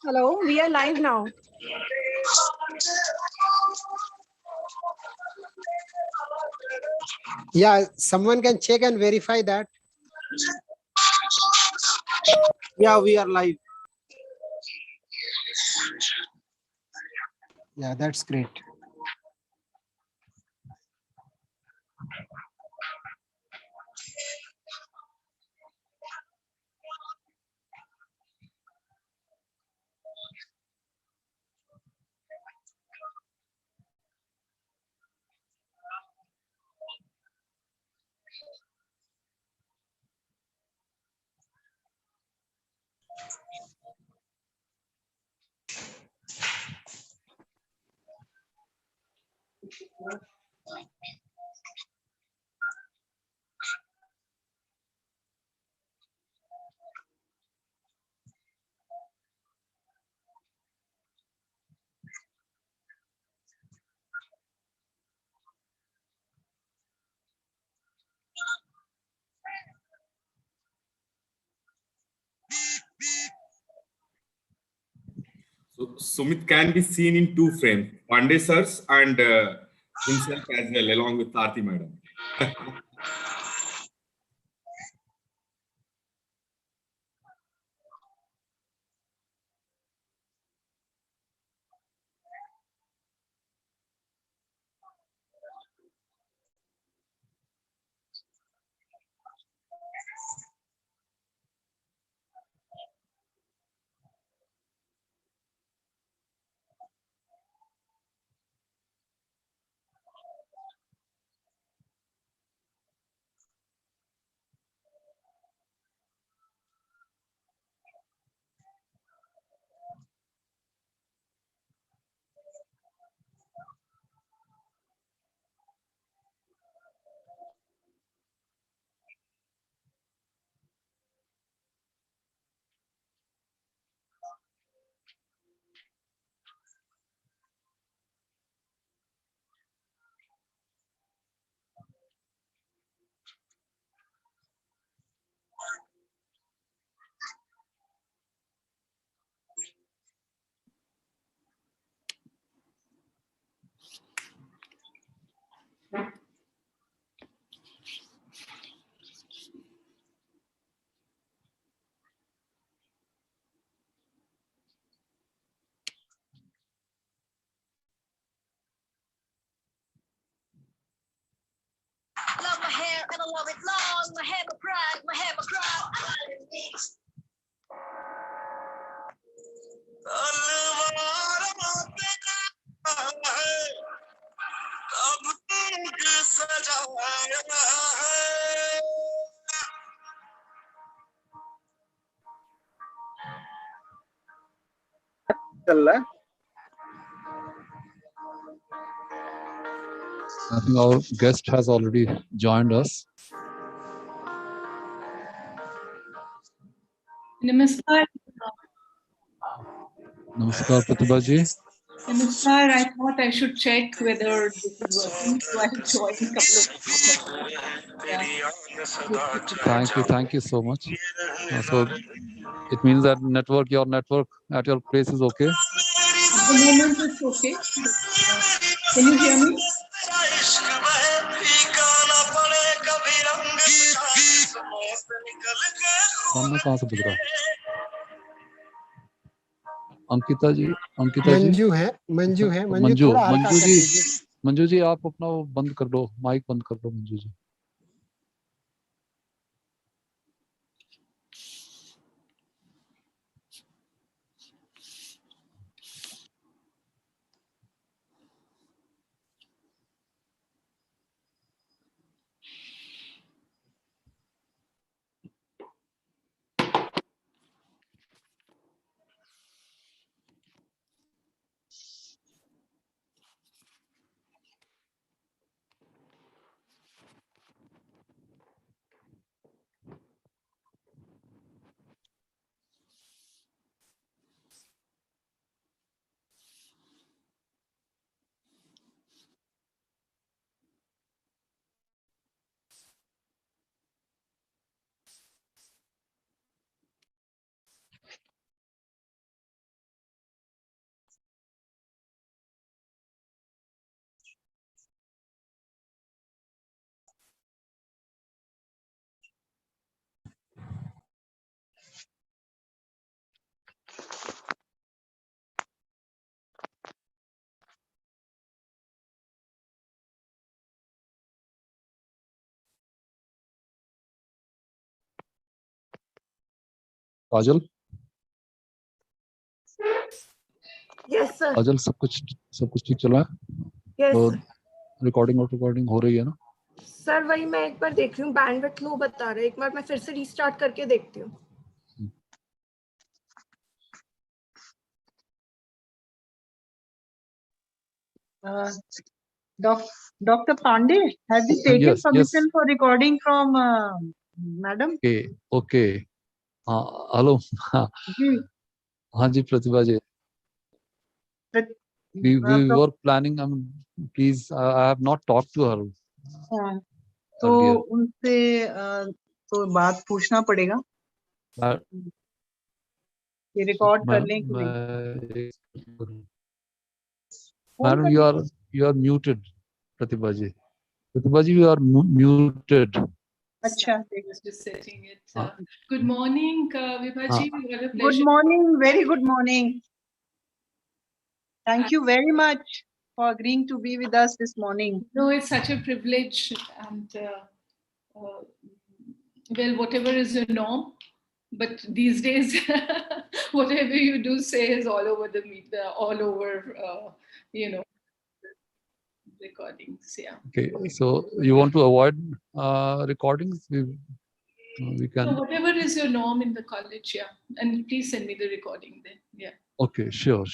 Hello, we are live now. Yeah, someone can check and verify that. Yeah, we are live. Yeah, that's great. So Sumit can be seen in two frames, Pandey sirs and himself as well, along with Aarti madam. Love my hair and I love it long. My hair, my pride, my hair, my crown. I think our guest has already joined us. Namaskar. Namaskar, Prathibha ji. Namaskar. I thought I should check whether this is working, so I have joined a couple of Thank you so much. So it means that your network at your place is okay? At the moment, it's okay. Can you hear me? सामने कहाँ से बज रहा है? अंकिता जी मंजू है मंजू थोड़ा हल्का कर दीजिए। मंजू जी आप अपना वो बंद कर दो, माइक बंद कर दो मंजू जी। काजल Yes, sir. काजल सब कुछ ठीक चल रहा है? Yes, तो sir. रिकॉर्डिंग हो रही है ना? सर वही मैं एक बार देख रही हूँ, बैंडविड्थ लो बता रहा है, एक बार मैं फिर से रीस्टार्ट करके देखती हूँ. Dr. Pandey, have you taken Yes, permission yes. for recording from madam? Okay. Hello. जी. हाँ जी प्रतिभा जी. We were planning. Please, I have not talked to her. तो earlier. उनसे तो बात पूछना पड़ेगा कि रिकॉर्ड करने के लिए. Madam, you are muted, Pratibha ji. Pratibha ji, you are muted. अच्छा. Just setting it. Good morning, Vibhaji. What a pleasure. Good morning. Very good morning. Thank you very much for agreeing to be with us this morning. No, it's such a privilege, and well, whatever is your norm, but these days, whatever you do say is all over the media, all over, recordings. Yeah. Okay, so you want to avoid recordings? We can. So whatever is your norm in the college, yeah, and please send me the recording then. Yeah. Okay, sure,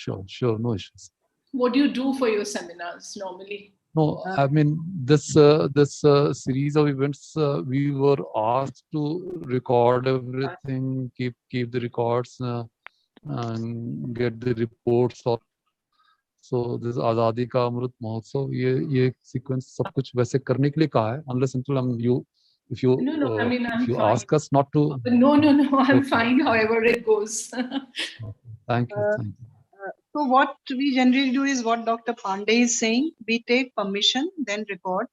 no issues. What do you do for your seminars normally? No, I mean this series of events, we were asked to record everything, keep the records, and get the reports of. So this आजादी का अमृत महोत्सव, ये sequence सब कुछ वैसे करने के लिए कहा है. Unless until you, if you No, I mean, I'm if you fine. ask us not to. No, I'm Okay. fine. However it goes. Thank you. So what we generally do is what Dr. Pandey is saying. We take permission, then record.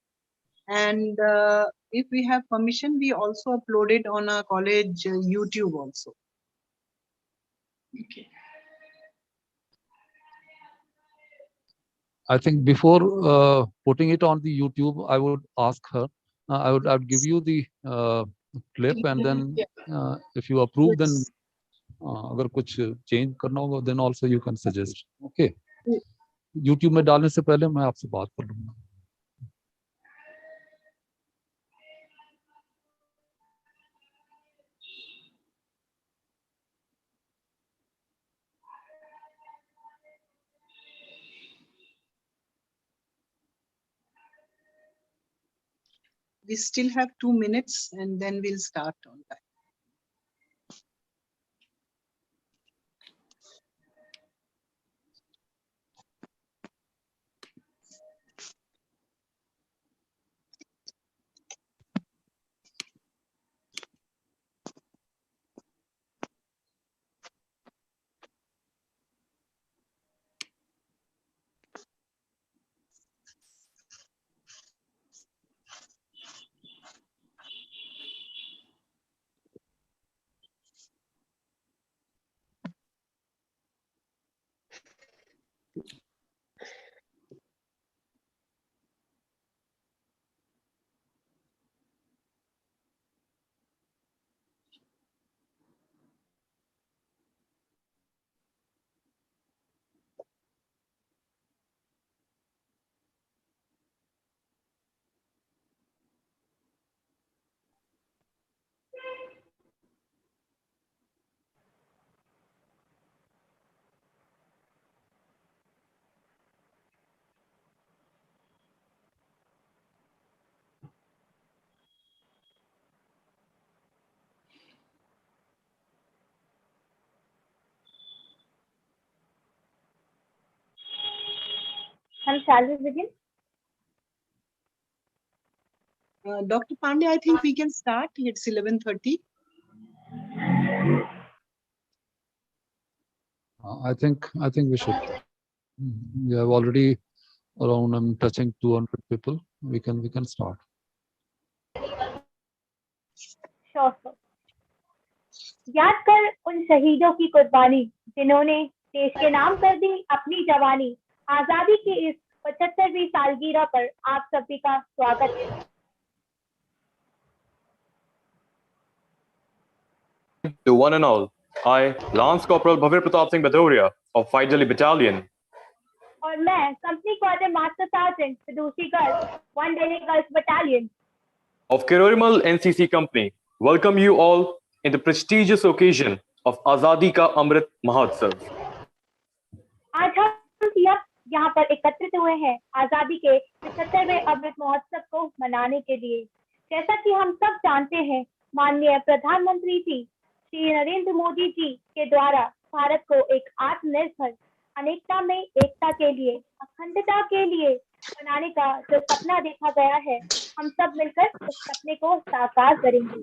And if we have permission, we also upload it on our college YouTube also. Okay. I think before putting it on the YouTube, I would ask her. I would give you the clip, and then if you approve, then अगर कुछ change करना होगा, then also you can suggest. Okay. YouTube में डालने से पहले मैं आपसे बात कर लूँगा. We still have 2 minutes and then we'll start on time. Shall we begin? Dr. Pandey, I think we can start. It's 11:30. I think we should. We have already around touching 200 people. We can start. Sure, sir. याद कर उन शहीदों की कुर्बानी जिन्होंने देश के नाम कर दी अपनी जवानी. आजादी की इस 75वीं सालगिरह पर आप सभी का स्वागत है. To one and all, I, Lance Corporal Bhavir Pratap Singh Bhadoria of Fidelity Battalion. और मैं कंपनी क्वार्टर मास्टर सार्जेंट फिदूसी girls 1 Delhi Girls Battalion of Kirorimal NCC Company welcome you all in the prestigious occasion of Azadi Ka Amrut Mahotsav. आज हम सब यहाँ पर एकत्रित हुए हैं आजादी के 75वें अमृत महोत्सव को मनाने के लिए। जैसा कि हम सब जानते हैं, माननीय प्रधानमंत्री जी श्री नरेंद्र मोदी जी के द्वारा भारत को एक आत्मनिर्भर, अनेकता में एकता के लिए, अखंडता के लिए बनाने का जो सपना देखा गया है, हम सब मिलकर उस सपने को साकार करेंगे।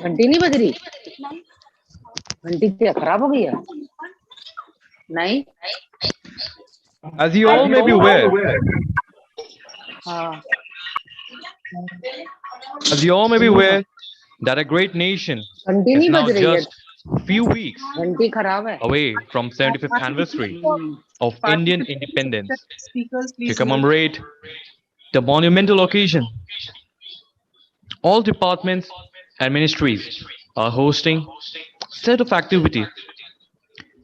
घंटी नहीं बज रही? घंटी क्या खराब हो गई है? नहीं। As you all may be aware, as you all may be aware, that a great nation is now just few weeks away from 75th anniversary of Indian independence. To commemorate the monumental occasion, all departments and ministries are hosting set of activities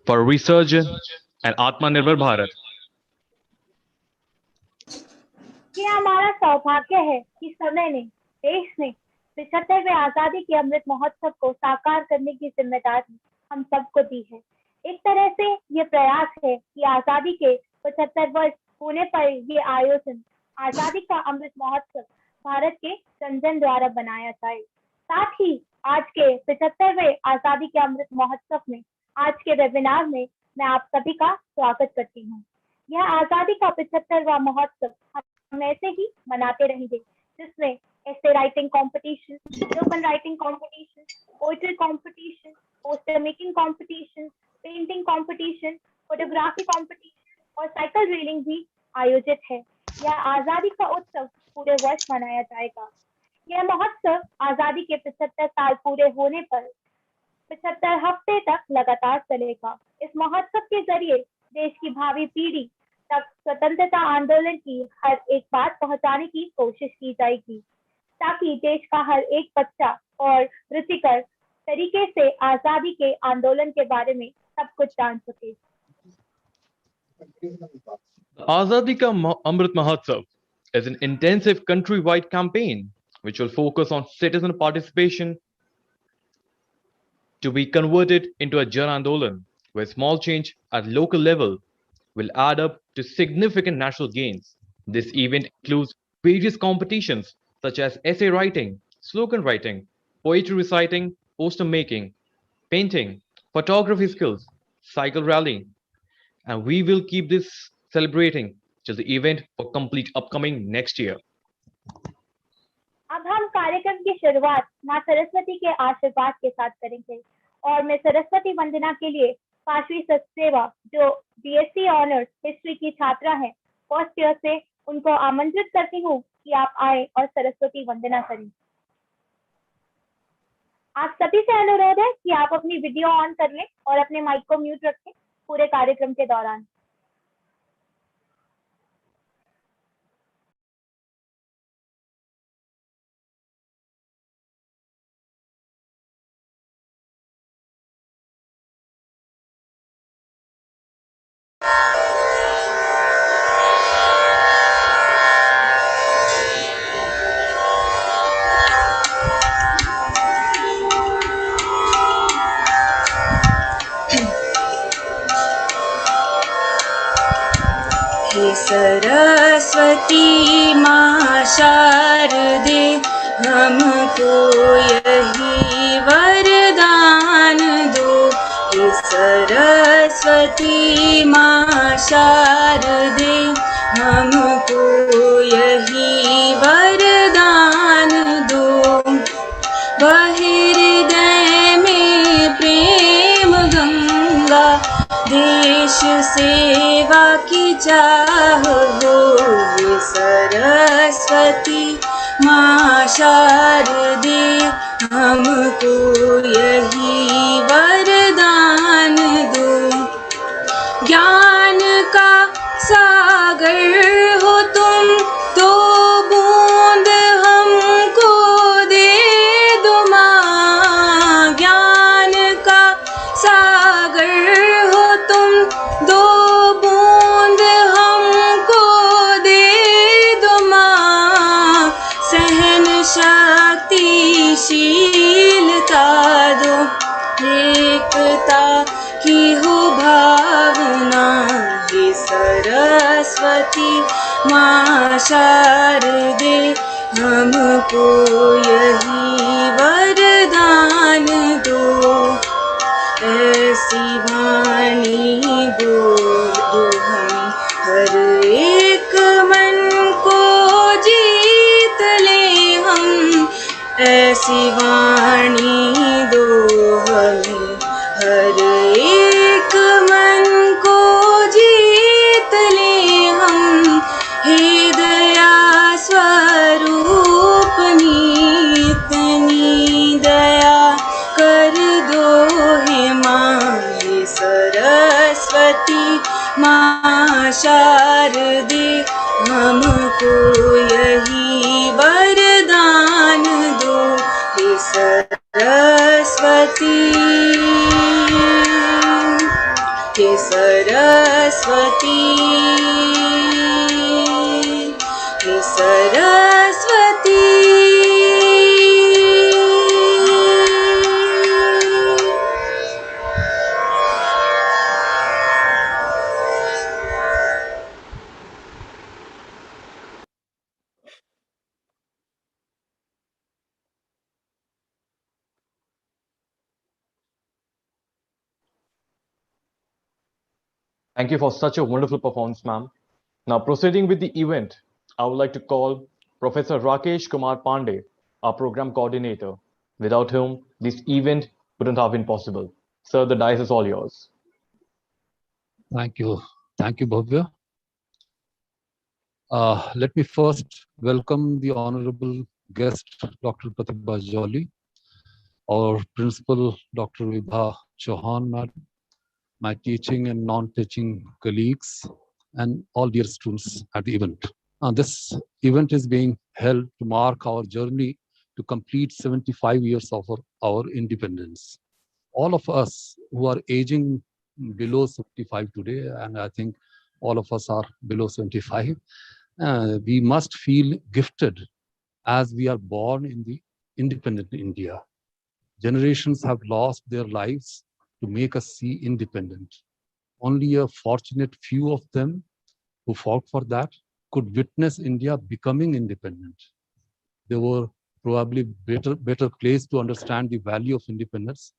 for resurgent and Atmanirbhar Bharat. ये हमारा सौभाग्य है कि समय ने, देश ने 75वें आजादी के अमृत महोत्सव को साकार करने की जिम्मेदारी हम सबको दी है। एक तरह से ये प्रयास है कि आजादी के 75 वर्ष होने पर ये आयोजन आजादी का अमृत महोत्सव भारत के जन जन द्वारा बनाया जाए। साथ ही आज के 75वें आजादी के अमृत महोत्सव में, आज के वेबिनार में मैं आप सभी का स्वागत करती हूँ। यह आजादी का 75वां महोत्सव हम ऐसे ही मनाते रहेंगे, जिसमें essay writing competition, spoken writing competition, poetry competition, poster making competition, painting competition, photography competition और साइकिल रेलिंग भी आयोजित है। यह आजादी का उत्सव पूरे वर्ष मनाया जाएगा। यह महोत्सव आजादी के 75 साल पूरे होने पर 75 हफ्ते तक लगातार चलेगा। इस महोत्सव के जरिए देश की भावी पीढ़ी तक स्वतंत्रता आंदोलन की हर एक बात पहुंचाने की कोशिश की जाएगी, ताकि देश का हर एक बच्चा और रुचिकर तरीके से आजादी के आंदोलन के बारे में सब कुछ जान सके। Azadi Ka Amrit Mahotsav is an intensive countrywide campaign which will focus on citizen participation to be converted into a Jan Andolan, where small change at local level will add up to significant national gains. This event includes various competitions such as essay writing, slogan writing, poetry reciting, poster making, painting, photography skills, cycle rallying, and we will keep this celebrating till the event for complete upcoming next year. अब हम कार्यक्रम की शुरुआत मां सरस्वती के आशीर्वाद के साथ करेंगे और मैं सरस्वती वंदना के लिए पार्श्वी सचदेवा, जो बीएससी ऑनर्स हिस्ट्री की छात्रा हैं, फर्स्ट ईयर से, उनको आमंत्रित करती हूँ कि आप आए और सरस्वती वंदना करें। आप सभी से अनुरोध है कि आप अपनी वीडियो ऑन कर लें और अपने माइक को म्यूट रखें पूरे कार्यक्रम के दौरान। सरस्वती माँ शारदे हमको यही वरदान दो। हे सरस्वती माँ शारदे हमको यही वरदान दो। बहिर्दय में प्रेम गंगा, देश सेवा की चाह हो। ये सरस्वती माँ शारदे हमको यही वरदान दो। ज्ञान का सागर हो तुम, तो बूंद दो, एकता की हो भावना, हे सरस्वती माँ शारदे, हमको यही वरदान दो। ऐसी वाणी बोलो हम हर एक मन को जीत ले हम, ऐसी वाणी दो हमें हर एक मन को जीत ले हम। हे दया स्वरूपनी इतनी दया कर दो हे माँ, हे सरस्वती माँ शारदे, हमको यही वरदान दो, हे सरस्वती, हे सरस्वती, हे Saraswati. Thank you for such a wonderful performance, ma'am. Now, proceeding with the event, I would like to call Professor Rakesh Kumar Pandey, our program coordinator, without whom this event wouldn't have been possible. Sir, the dice is all yours. Thank you. Thank you, Bhavya. Let me first welcome the honorable guest, Dr. Prathibha Jolly, our principal, Dr. Vibha Chauhan, madam, my teaching and non-teaching colleagues, and all dear students at the event. This event is being held to mark our journey to complete 75 years of our independence. All of us who are aging below 75 today, and I think all of us are below 75, we must feel gifted as we are born in the independent India. Generations have lost their lives to make us see independent. Only a fortunate few of them who fought for that could witness India becoming independent. They were probably better placed to understand the value of independence.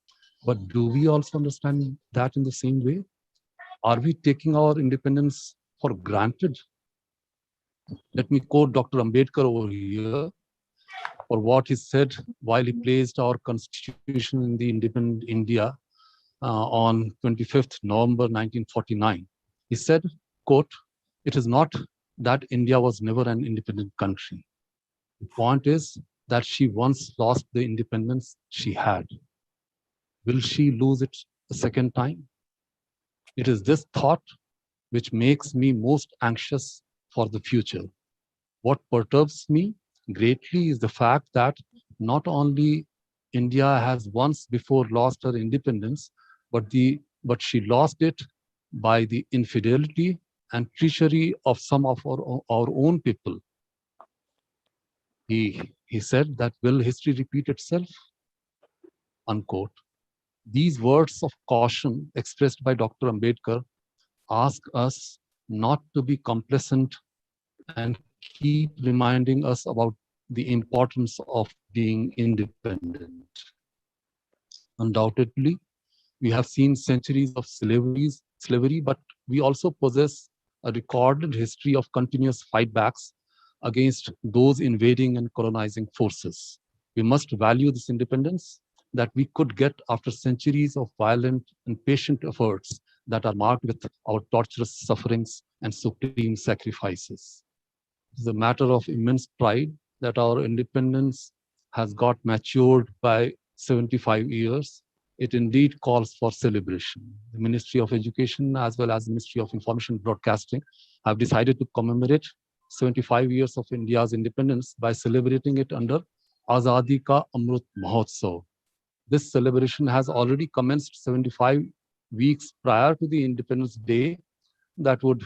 But do we also understand that in the same way? Are we taking our independence for granted? Let me quote Dr. Ambedkar over here for what he said while he placed our constitution in the independent India on 25th November 1949. He said, quote, "It is not that India was never an independent country. The point is that she once lost the independence she had. Will she lose it a second time? It is this thought which makes me most anxious for the future. What perturbs me greatly is the fact that not only India has once before lost her independence, but she lost it by the infidelity and treachery of some of our own people." He said that, "Will history repeat itself?" Unquote. These words of caution expressed by Dr. Ambedkar ask us not to be complacent and keep reminding us about the importance of being independent. Undoubtedly, we have seen centuries of slavery, but we also possess a recorded history of continuous fightbacks against those invading and colonizing forces. We must value this independence that we could get after centuries of violent and patient efforts that are marked with our torturous sufferings and supreme sacrifices. It is a matter of immense pride that our independence has got matured by 75 years. It indeed calls for celebration. The Ministry of Education as well as the Ministry of Information and Broadcasting have decided to commemorate 75 years of India's independence by celebrating it under Azadi Ka Amrut Mahotsav. This celebration has already commenced 75 weeks prior to the Independence Day that would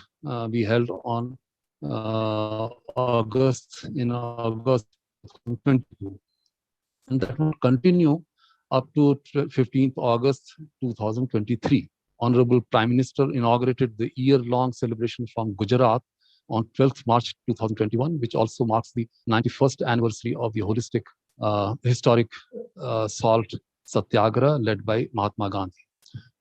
be held on August 2022. And that will continue up to 15th August 2023. Honorable Prime Minister inaugurated the year-long celebration from Gujarat on 12th March 2021, which also marks the 91st anniversary of the holistic historic salt satyagraha led by Mahatma Gandhi.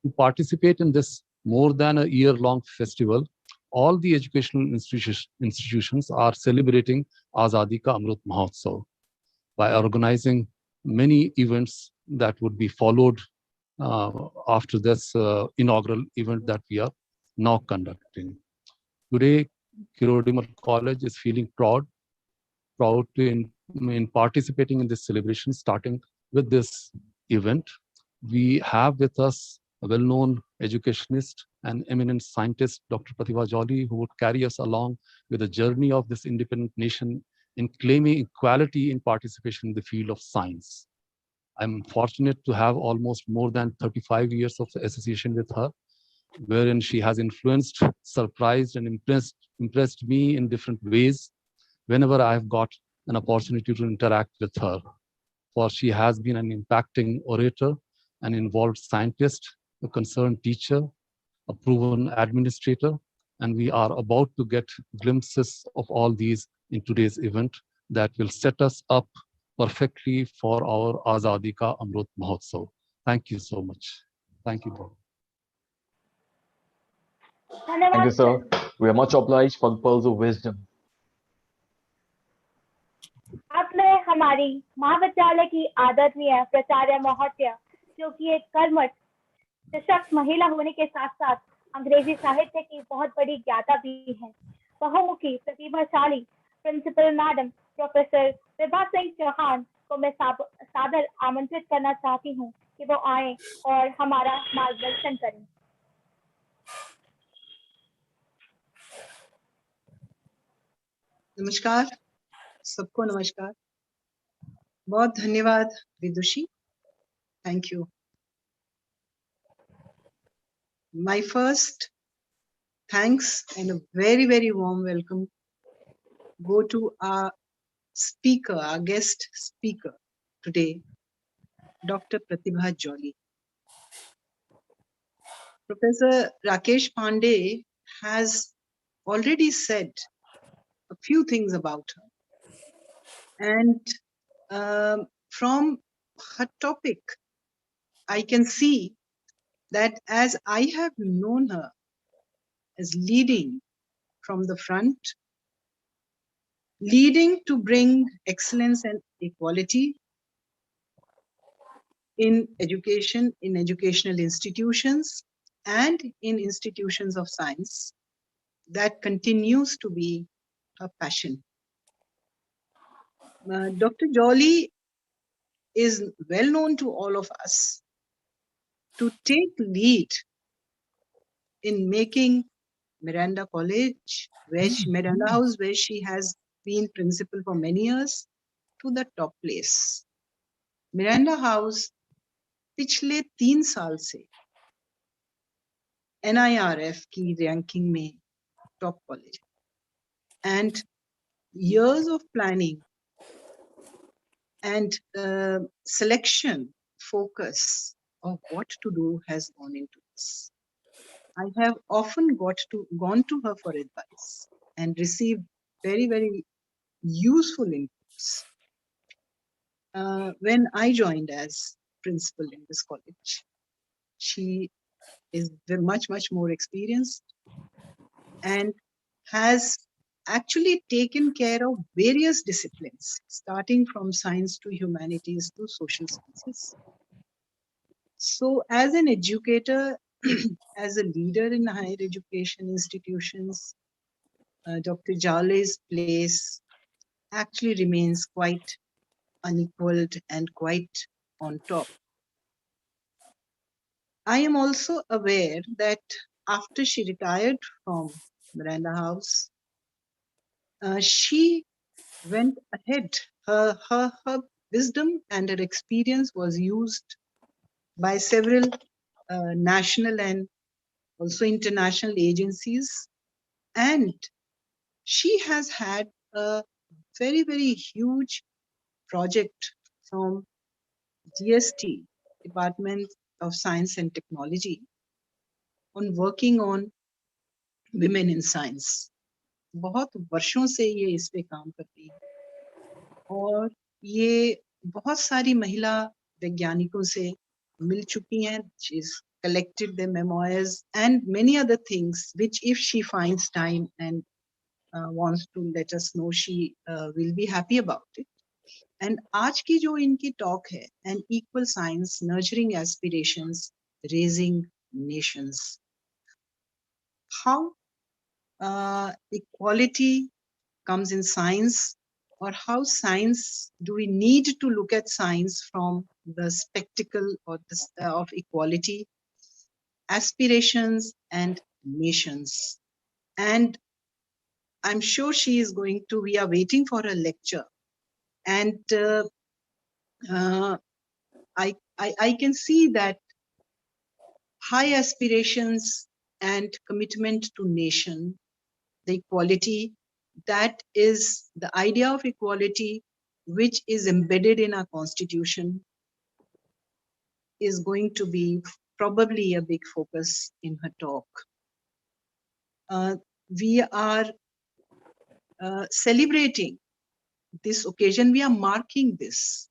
To participate in this more than a year-long festival, all the educational institutions are celebrating Azadi Ka Amrut Mahotsav by organizing many events that would be followed after this inaugural event that we are now conducting. Today, Kirodimal College is feeling proud in participating in this celebration, starting with this event. We have with us a well-known educationist and eminent scientist, Dr. Prathibha Jolly, who would carry us along with the journey of this independent nation in claiming equality in participation in the field of science. I'm fortunate to have almost more than 35 years of association with her, wherein she has influenced, surprised, and impressed me in different ways whenever I've got an opportunity to interact with her. For she has been an impacting orator, an involved scientist, a concerned teacher, a proven administrator, and we are about to get glimpses of all these in today's event that will set us up perfectly for our Azadi Ka Amrut Mahotsav. Thank you so much. Thank you. Thank you, sir. We are much obliged for the pearls of wisdom. अब मैं हमारी महाविद्यालय की आदरणीय प्राचार्य महोदया, जो कि एक कर्मठ सशक्त महिला होने के साथ साथ अंग्रेजी साहित्य की बहुत बड़ी ज्ञाता भी हैं, बहुमुखी प्रतिभाशाली principal madam professor Vibha Singh Chauhan को मैं सादर आमंत्रित करना चाहती हूँ कि वो आए और हमारा मार्गदर्शन करें। नमस्कार, सबको नमस्कार। बहुत धन्यवाद Vidushi, thank you. My first thanks and a very, very warm welcome go to our speaker, our guest speaker today, Dr. Prathibha Jolly. Professor Rakesh Pandey has already said a few things about her. And from her topic, I can see that as I have known her as leading from the front, leading to bring excellence and equality in education, in educational institutions, and in institutions of science, that continues to be her passion. Dr. Jolly is well known to all of us to take lead in making Miranda College, Miranda House, where she has been principal for many years, to the top place. Miranda House पिछले 3 साल से NIRF की ranking में top college, and years of planning and selection focus of what to do has gone into this. I have often gone to her for advice and received very, very useful inputs when I joined as principal in this college. She is much, much more experienced and has actually taken care of various disciplines, starting from science to humanities to social sciences. So as an educator, as a leader in higher education institutions, Dr. Jolly's place actually remains quite unequaled and quite on top. I am also aware that after she retired from Miranda House, she went ahead. Her wisdom and her experience was used by several national and also international agencies, and she has had a very, very huge project from GST Department of Science and Technology on working on women in science. बहुत वर्षों से ये इस पे काम कर रही है और ये बहुत सारी महिला वैज्ञानिकों से मिल चुकी हैं. She's collected their memoirs and many other things which if she finds time and wants to let us know, she will be happy about it. And आज की जो इनकी talk है, an equal science, nurturing aspirations, raising nations. How equality comes in science, or how science, do we need to look at science from the spectacle or of equality, aspirations and nations. And I'm sure she is going to, we are waiting for a lecture. And I can see that high aspirations and commitment to nation, the equality, that is the idea of equality which is embedded in our constitution, is going to be probably a big focus in her talk. We are celebrating this occasion, we are marking this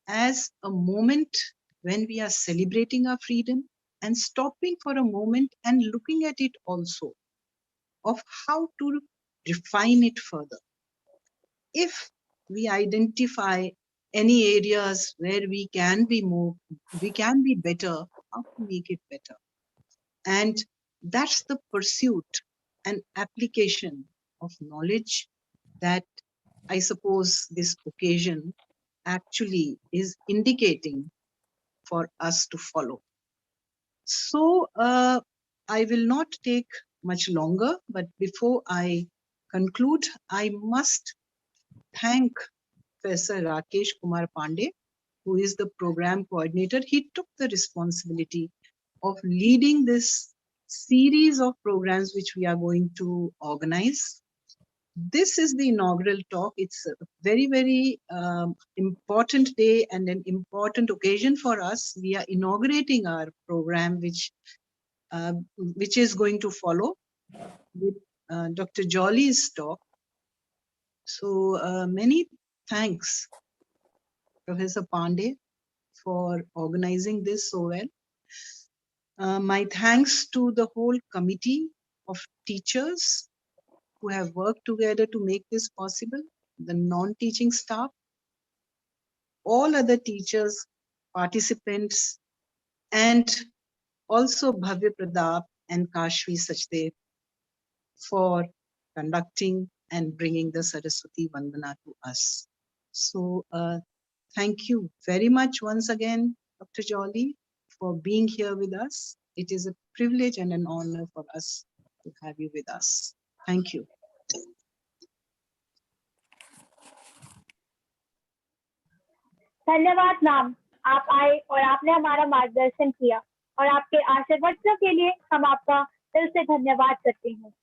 as a moment when we are celebrating our freedom and stopping for a moment and looking at it also of how to refine it further. If we identify any areas where we can be more, we can be better, how to make it better. And that's the pursuit and application of knowledge that I suppose this occasion actually is indicating for us to follow. So I will not take much longer, but before I conclude, I must thank Professor Rakesh Kumar Pandey, who is the program coordinator. He took the responsibility of leading this series of programs which we are going to organize. This is the inaugural talk. It's a very, very important day and an important occasion for us. We are inaugurating our program, which is going to follow with Dr. Jolly's talk. So many thanks, Professor Pandey, for organizing this so well. My thanks to the whole committee of teachers who have worked together to make this possible, the non-teaching staff, all other teachers, participants, and also Bhavya Pradap and Kashvi Sachdev for conducting and bringing the Saraswati Vandana to us. So thank you very much once again, Dr. Jolly, for being here with us. It is a privilege and an honor for us to have you with us. Thank you. धन्यवाद ma'am, आप आए और आपने हमारा मार्गदर्शन किया और आपके आशीर्वादों के लिए हम आपका दिल से धन्यवाद करते हैं.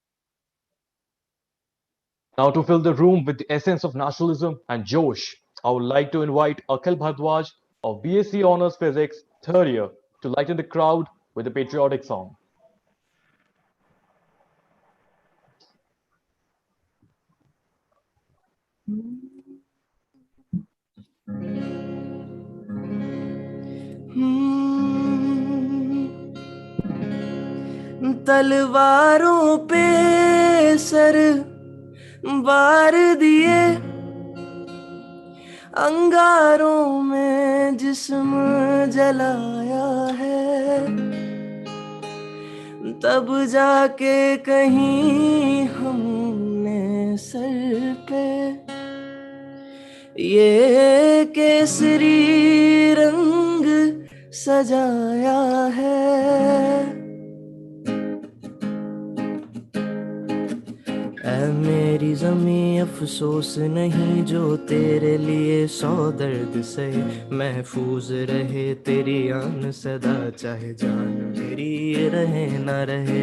Now to fill the room with the essence of nationalism and Josh, I would like to invite Akhil Bhardwaj of BSc Honours Physics, third year, to lighten the crowd with a patriotic song. तलवारों पे sir वार दिए, अंगारों में जिस्म जलाया है, तब जाके कहीं हमने सर पे ये केसरी रंग सजाया है. ऐ मेरी ज़मीं अफसोस नहीं जो तेरे लिए सौ दर्द सहे, महफूज रहे तेरी आन सदा, चाहे जान मेरी ये रहे ना रहे.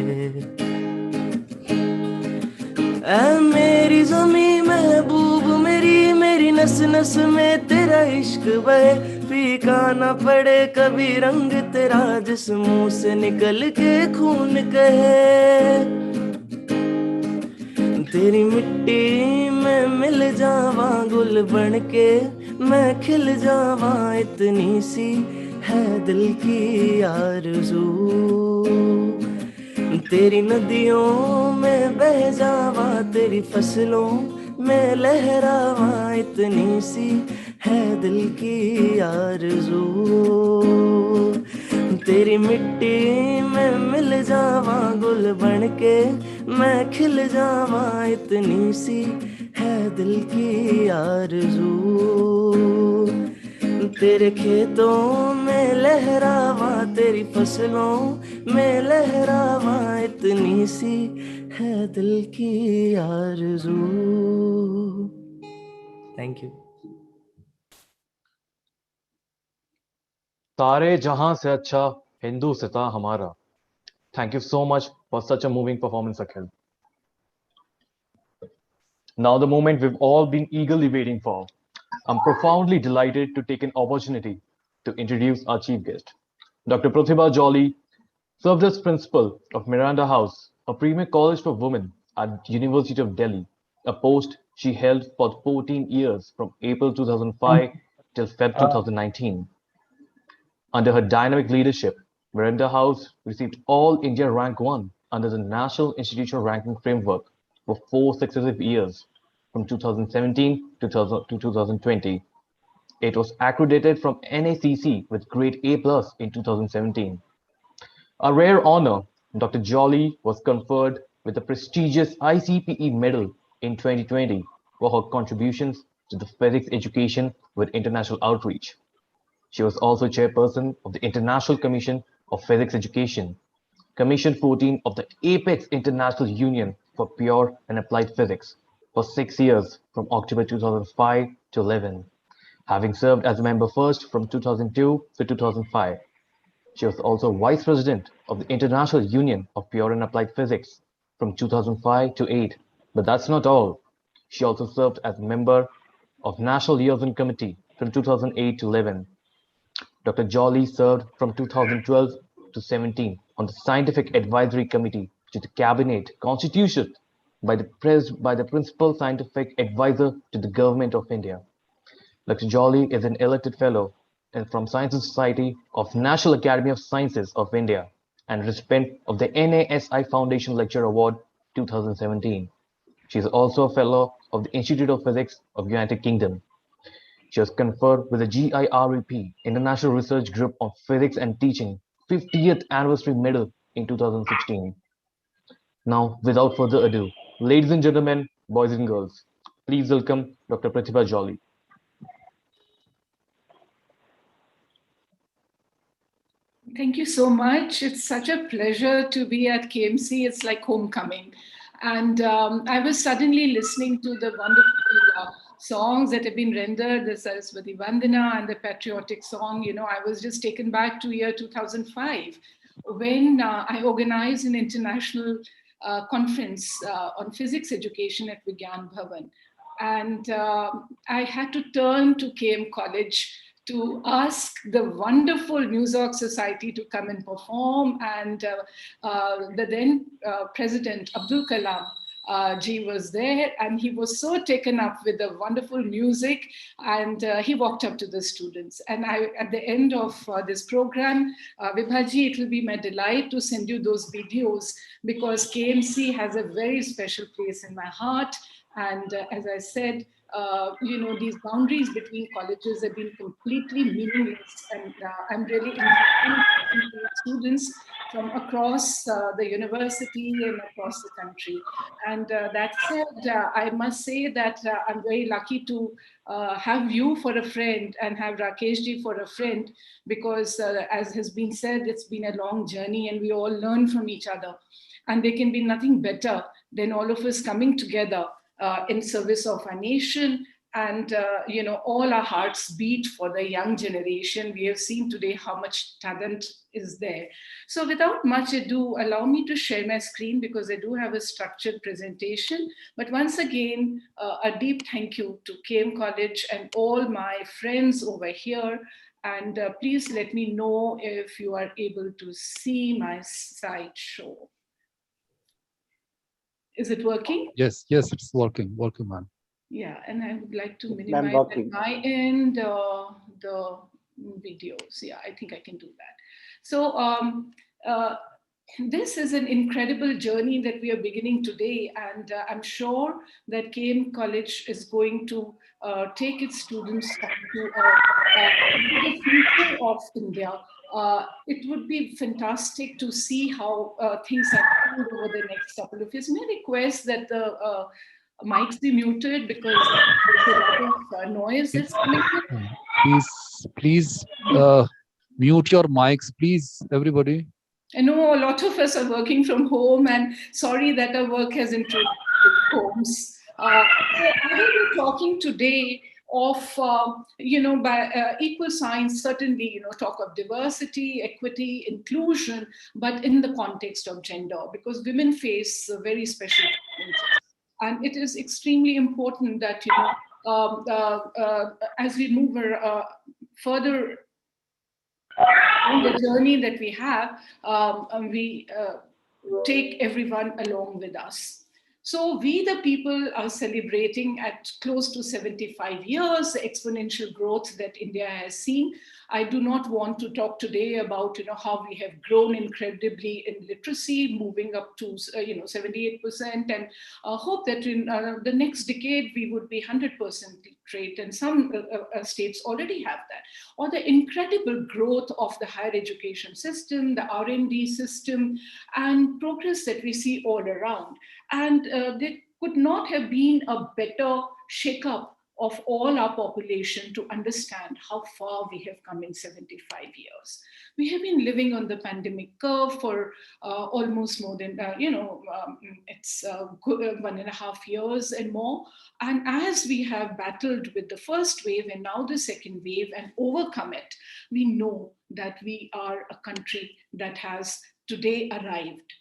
ऐ मेरी ज़मीं महबूब मेरी, मेरी नस नस में तेरा इश्क बहे, फीका न पड़े कभी रंग तेरा, जिस मुंह से निकल के खून कहे। तेरी मिट्टी में मिल जावा गुल बन के, मैं खिल जावा, इतनी सी है दिल की आरज़ू। तेरी नदियों में बह जावा, तेरी फसलों में लहरावा, इतनी सी है दिल की आरज़ू। तेरी मिट्टी में मिल जावा गुल बन के, मैं खिल जावा, इतनी सी है दिल की आरज़ू। तेरे खेतों में लहरावा, तेरी फसलों में लहरावा, इतनी सी है दिल की आरज़ू। Thank you. सारे जहां से अच्छा हिंदू सिता हमारा. Thank you so much for such a moving performance, Akhil. Now the moment we've all been eagerly waiting for. I'm profoundly delighted to take an opportunity to introduce our chief guest. Dr. Prathibha Jolly served as principal of Miranda House, a premier college for women at University of Delhi, a post she held for 14 years from April 2005 till Feb 2019. Under her dynamic leadership, Miranda House received All India Rank 1 under the National Institutional Ranking Framework for 4 successive years, from 2017 to 2020. It was accredited from NACC with grade A+ in 2017. A rare honor, Dr. Jolly was conferred with the prestigious ICPE Medal in 2020 for her contributions to the physics education with international outreach. She was also chairperson of the International Commission of Physics Education, Commission 14 of the Apex International Union for Pure and Applied Physics for 6 years from October 2005 to 11, having served as a member first from 2002 to 2005. She was also vice president of the International Union of Pure and Applied Physics from 2005 to 8. But that's not all. She also served as member of National Liaison Committee from 2008 to 11. Dr. Jolly served from 2012 to 17 on the Scientific Advisory Committee to the Cabinet Constitution by the Principal Scientific Advisor to the Government of India. Dr. Jolly is an elected fellow from Science and Society of National Academy of Sciences of India and recipient of the NASI Foundation Lecture Award 2017. She is also a fellow of the Institute of Physics of United Kingdom. She was conferred with the GIREP International Research Group on Physics and Teaching 50th Anniversary Medal in 2016. Now, without further ado, ladies and gentlemen, boys and girls, please welcome Dr. Prathibha Jolly. Thank you so much. It's such a pleasure to be at KMC. It's like homecoming. And I was suddenly listening to the wonderful songs that have been rendered, the Saraswati Vandana and the patriotic song. You know, I was just taken back to year 2005 when I organized an international conference on physics education at Vigyan Bhavan. And I had to turn to KM College to ask the wonderful New York Society to come and perform. And the then President Abdul Kalam Ji was there, and he was so taken up with the wonderful music, and he walked up to the students. And at the end of this program, Vibhaji, it will be my delight to send you those videos, because KMC has a very special place in my heart. And as I said, you know, these boundaries between colleges have been completely meaningless, and I'm really encouraging students from across the university and across the country. And that said, I must say that I'm very lucky to have you for a friend and have Rakesh ji for a friend, because as has been said, it's been a long journey and we all learn from each other. And there can be nothing better than all of us coming together in service of our nation, and you know, all our hearts beat for the young generation. We have seen today how much talent is there. So without much ado, allow me to share my screen, because I do have a structured presentation. But once again, a deep thank you to KM College and all my friends over here. And please let me know if you are able to see my slideshow. Is it working? Yes, it's working, ma'am. Yeah, and I would like to minimize at my end the videos. Yeah, I think I can do that. So this is an incredible journey that we are beginning today, and I'm sure that KM College is going to take its students to the future of India. It would be fantastic to see how things are going over the next couple of years. May I request that the mics be muted because there's a lot of noise that's coming in? Please mute your mics, please, everybody. I know a lot of us are working from home, and sorry that our work has intruded homes. So I will be talking today of, by equal signs, certainly, talk of diversity, equity, inclusion, but in the context of gender, because women face very special challenges. And it is extremely important that, as we move further on the journey that we have, we take everyone along with us. So we, the people, are celebrating at close to 75 years, the exponential growth that India has seen. I do not want to talk today about, how we have grown incredibly in literacy, moving up to, 78%, and hope that in the next decade, we would be 100% literate, and some states already have that. Or the incredible growth of the higher education system, the R&D system, and progress that we see all around. And there could not have been a better shake-up of all our population to understand how far we have come in 75 years. We have been living on the pandemic curve for almost more than, it's 1.5 years and more. And as we have battled with the first wave and now the second wave and overcome it, we know that we are a country that has today arrived.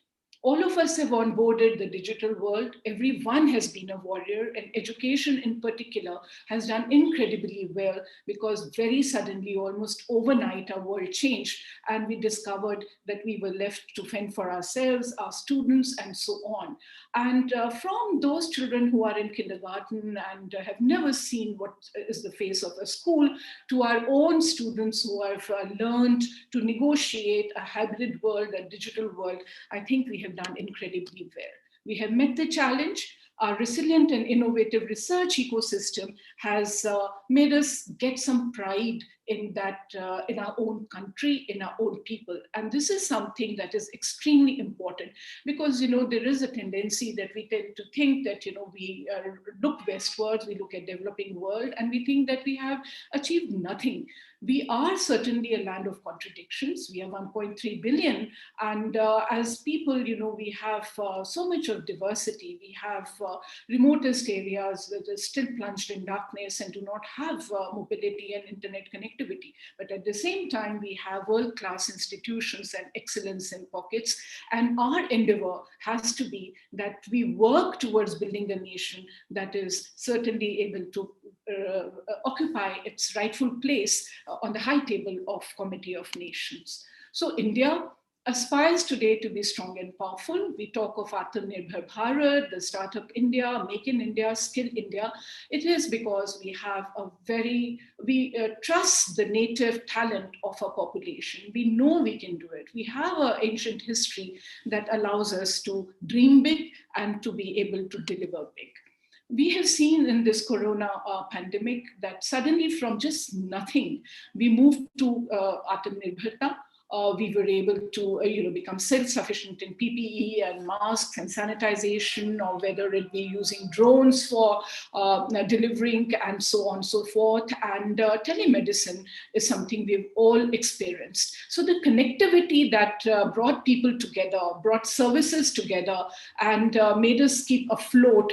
All of us have onboarded the digital world. Everyone has been a warrior, and education in particular has done incredibly well, because very suddenly, almost overnight, our world changed, and we discovered that we were left to fend for ourselves, our students, and so on. And from those children who are in kindergarten and have never seen what is the face of a school, to our own students who have learned to negotiate a hybrid world, a digital world, I think we have done incredibly well. We have met the challenge. Our resilient and innovative research ecosystem has made us get some pride in that, in our own country, in our own people. And this is something that is extremely important, because, there is a tendency that we tend to think that, we look westwards, we look at developing world, and we think that we have achieved nothing. We are certainly a land of contradictions. We are 1.3 billion. And as people, we have so much of diversity. We have remotest areas that are still plunged in darkness and do not have mobility and internet connectivity. But at the same time, we have world-class institutions and excellence in pockets. And our endeavor has to be that we work towards building a nation that is certainly able to occupy its rightful place on the high table of Committee of Nations. So India aspires today to be strong and powerful. We talk of Atmanirbhar Bharat, the Startup India, Make in India, Skill India. It is because we have we trust the native talent of our population. We know we can do it. We have an ancient history that allows us to dream big and to be able to deliver big. We have seen in this corona pandemic that suddenly from just nothing, we moved to Atmanirbharta. We were able to become self-sufficient in PPE and masks and sanitization, or whether it be using drones for delivering and so on and so forth. And telemedicine is something we've all experienced. So the connectivity that brought people together, brought services together, and made us keep afloat,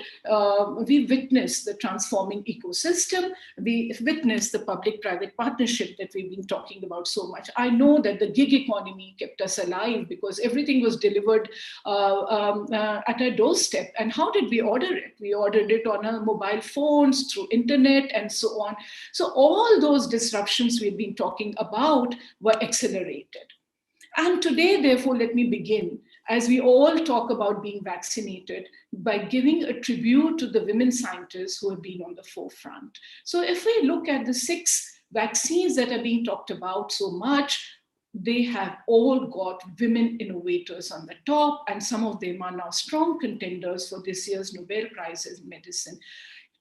we witnessed the transforming ecosystem. We witnessed the public-private partnership that we've been talking about so much. I know that the gig economy kept us alive because everything was delivered at our doorstep. And how did we order it? We ordered it on our mobile phones, through internet, and so on. So all those disruptions we've been talking about were accelerated. And today, therefore, let me begin, as we all talk about being vaccinated, by giving a tribute to the women scientists who have been on the forefront. So if we look at the 6 vaccines that are being talked about so much, they have all got women innovators on the top, and some of them are now strong contenders for this year's Nobel Prize in Medicine.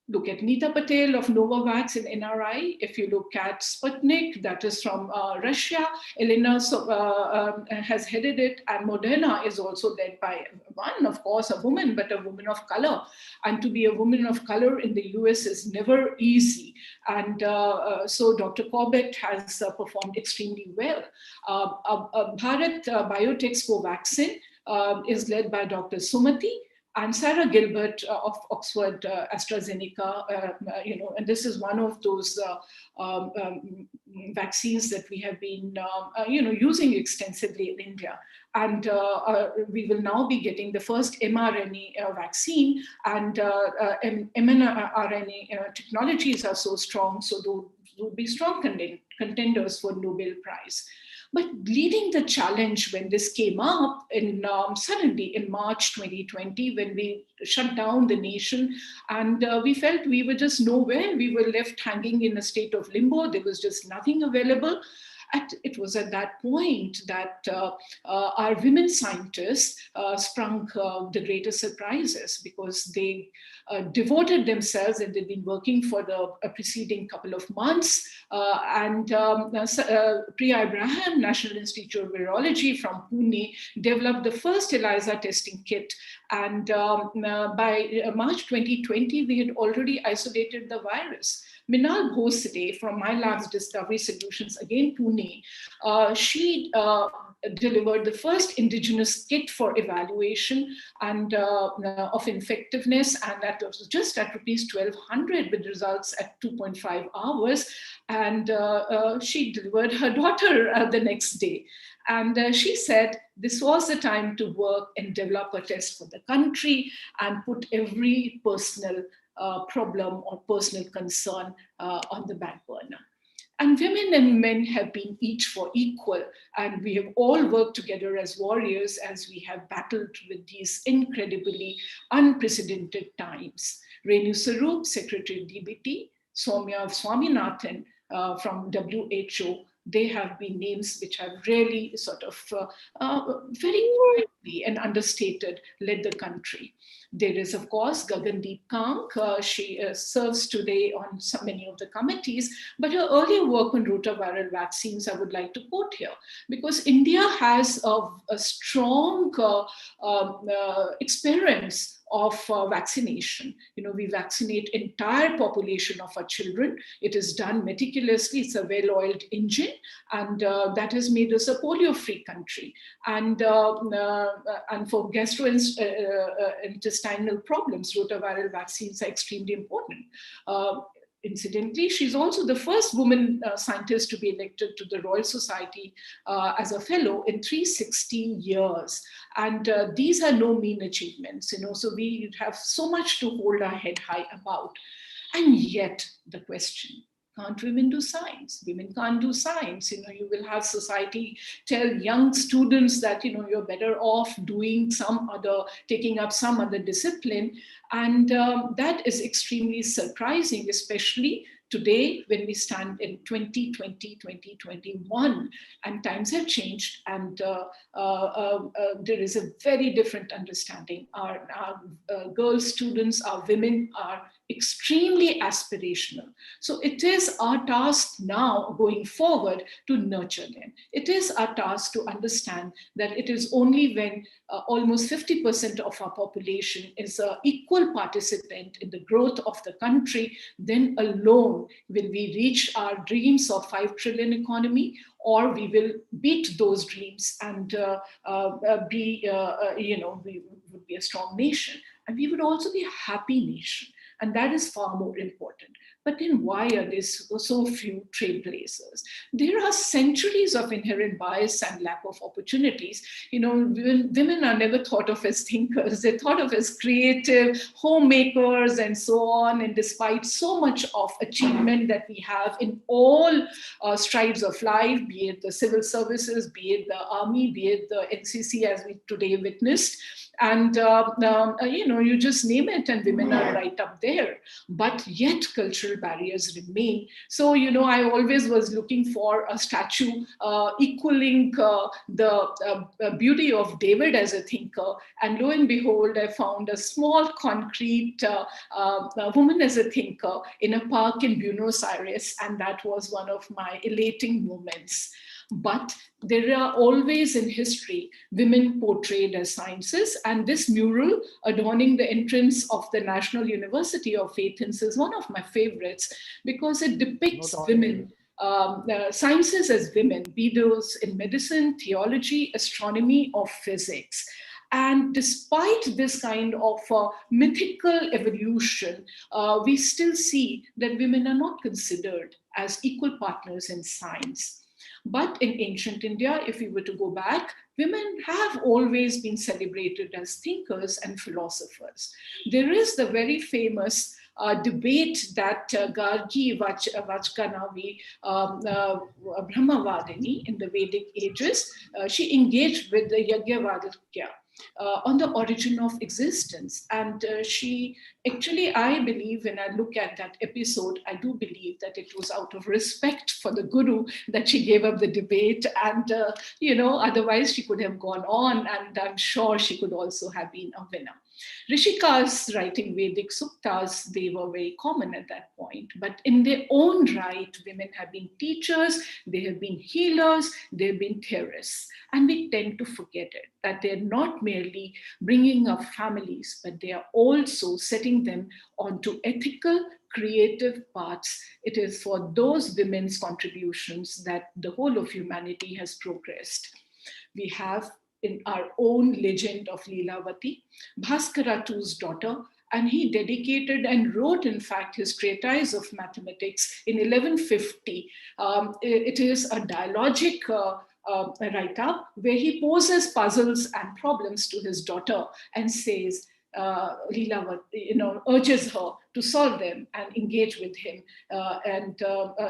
Look at Neeta Patel of Novavax in NRI. If you look at Sputnik, that is from Russia, Elena has headed it, and Moderna is also led by one, of course, a woman, but a woman of color. And to be a woman of color in the US is never easy. And so Dr. Corbett has performed extremely well. Bharat Biotech's Covaxin is led by Dr. Sumati, and Sarah Gilbert of Oxford AstraZeneca, and this is one of those vaccines that we have been, using extensively in India. And we will now be getting the first mRNA vaccine, and mRNA technologies are so strong, so those will be strong contenders for Nobel Prize. But leading the challenge when this came up suddenly in March 2020, when we shut down the nation, and we felt we were just nowhere. We were left hanging in a state of limbo. There was just nothing available. It was at that point that our women scientists sprung the greatest surprises, because they devoted themselves, and they've been working for the preceding couple of months. Priya Abraham, National Institute of Virology from Pune, developed the first ELISA testing kit. And by March 2020, we had already isolated the virus. Minal Bhosle from My Lab's Discovery Solutions, again Pune, she delivered the first indigenous kit for evaluation and of infectiveness, and that was just at ₹1,200 with results at 2.5 hours. And she delivered her daughter the next day. And she said this was the time to work and develop a test for the country and put every personal problem or personal concern on the back burner. And women and men have been each for equal, and we have all worked together as warriors as we have battled with these incredibly unprecedented times. Renu Sarup, Secretary DBT, Soumya Swaminathan from WHO, they have been names which have really sort of very quietly and understated led the country. There is, of course, Gagandeep Kank. She serves today on many of the committees, but her earlier work on rotaviral vaccines, I would like to quote here, because India has a strong experience of vaccination. We vaccinate entire population of our children. It is done meticulously. It's a well-oiled engine, and that has made us a polio-free country. And for gastrointestinal problems, rotaviral vaccines are extremely important. Incidentally, she's also the first woman scientist to be elected to the Royal Society as a fellow in 360 years. And these are no mean achievements, so we have so much to hold our head high about. And yet the question, can't women do science? Women can't do science. You will have society tell young students that, you're better off doing taking up some other discipline. And that is extremely surprising, especially today when we stand in 2020, 2021, and times have changed, and there is a very different understanding. Our girl students, our women are extremely aspirational. So it is our task now going forward to nurture them. It is our task to understand that it is only when almost 50% of our population is an equal participant in the growth of the country, then alone will we reach our dreams of 5 trillion economy, or we will beat those dreams and we would be a strong nation. And we would also be a happy nation. And that is far more important. But then why are there so few trailblazers? There are centuries of inherent bias and lack of opportunities. Women are never thought of as thinkers. They're thought of as creative, homemakers, and so on. And despite so much of achievement that we have in all strides of life, be it the civil services, be it the army, be it the NCC, as we today witnessed, and you just name it, and women are right up there. But yet cultural barriers remain. So I always was looking for a statue equaling the beauty of David as a thinker, and lo and behold, I found a small concrete woman as a thinker in a park in Buenos Aires, and that was one of my elating moments. But there are always in history women portrayed as scientists, and this mural adorning the entrance of the National University of Athens is one of my favorites because it depicts women, sciences as women, be those in medicine, theology, astronomy, or physics. And despite this kind of mythical evolution, we still see that women are not considered as equal partners in science. But in ancient India, if we were to go back, women have always been celebrated as thinkers and philosophers. There is the very famous debate that Gargi Vachkanavi, Brahmavadini in the Vedic ages, she engaged with the Yagyavadikya on the origin of existence. And she actually, I believe, when I look at that episode, I do believe that it was out of respect for the Guru that she gave up the debate. And, otherwise she could have gone on, and I'm sure she could also have been a winner. Rishikas writing Vedic suktas, they were very common at that point. But in their own right, women have been teachers, they have been healers, they've been theorists. And we tend to forget it, that they're not merely bringing up families, but they are also setting them onto ethical, creative paths. It is for those women's contributions that the whole of humanity has progressed. We have in our own legend of Leelavati, Bhaskaratu's daughter, and he dedicated and wrote, in fact, his treatise of mathematics in 1150. It is a dialogic write-up where he poses puzzles and problems to his daughter and says, Leelavati, urges her to solve them and engage with him. And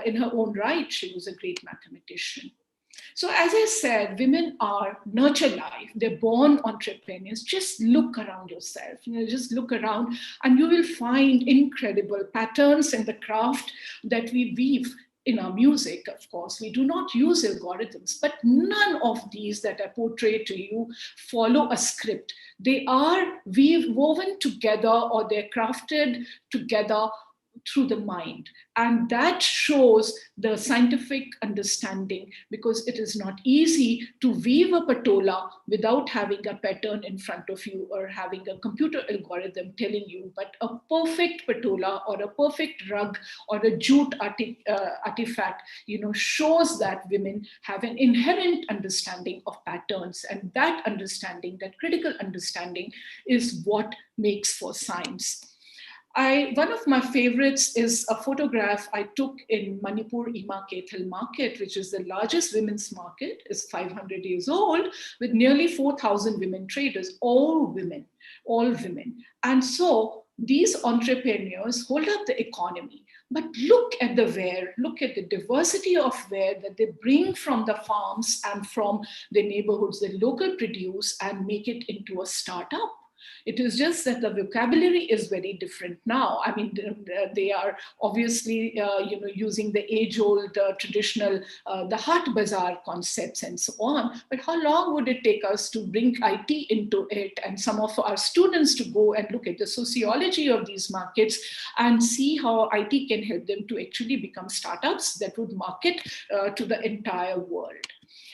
in her own right, she was a great mathematician. So as I said, women are nurture life. They're born entrepreneurs. Just look around yourself. Just look around and you will find incredible patterns in the craft that we weave in our music. Of course, we do not use algorithms, but none of these that I portray to you follow a script. They are woven together, or they're crafted together through the mind. And that shows the scientific understanding, because it is not easy to weave a patola without having a pattern in front of you or having a computer algorithm telling you. But a perfect patola or a perfect rug or a jute artifact, shows that women have an inherent understanding of patterns. And that understanding, that critical understanding, is what makes for science. One of my favorites is a photograph I took in Manipur Ima Kethel market, which is the largest women's market, is 500 years old, with nearly 4,000 women traders, all women. And so these entrepreneurs hold up the economy. But look at the wear, look at the diversity of wear that they bring from the farms and from the neighborhoods, the local produce, and make it into a startup. It is just that the vocabulary is very different now. I mean, they are obviously, using the age-old traditional, the Hat Bazaar concepts and so on. But how long would it take us to bring IT into it, and some of our students to go and look at the sociology of these markets and see how IT can help them to actually become startups that would market to the entire world?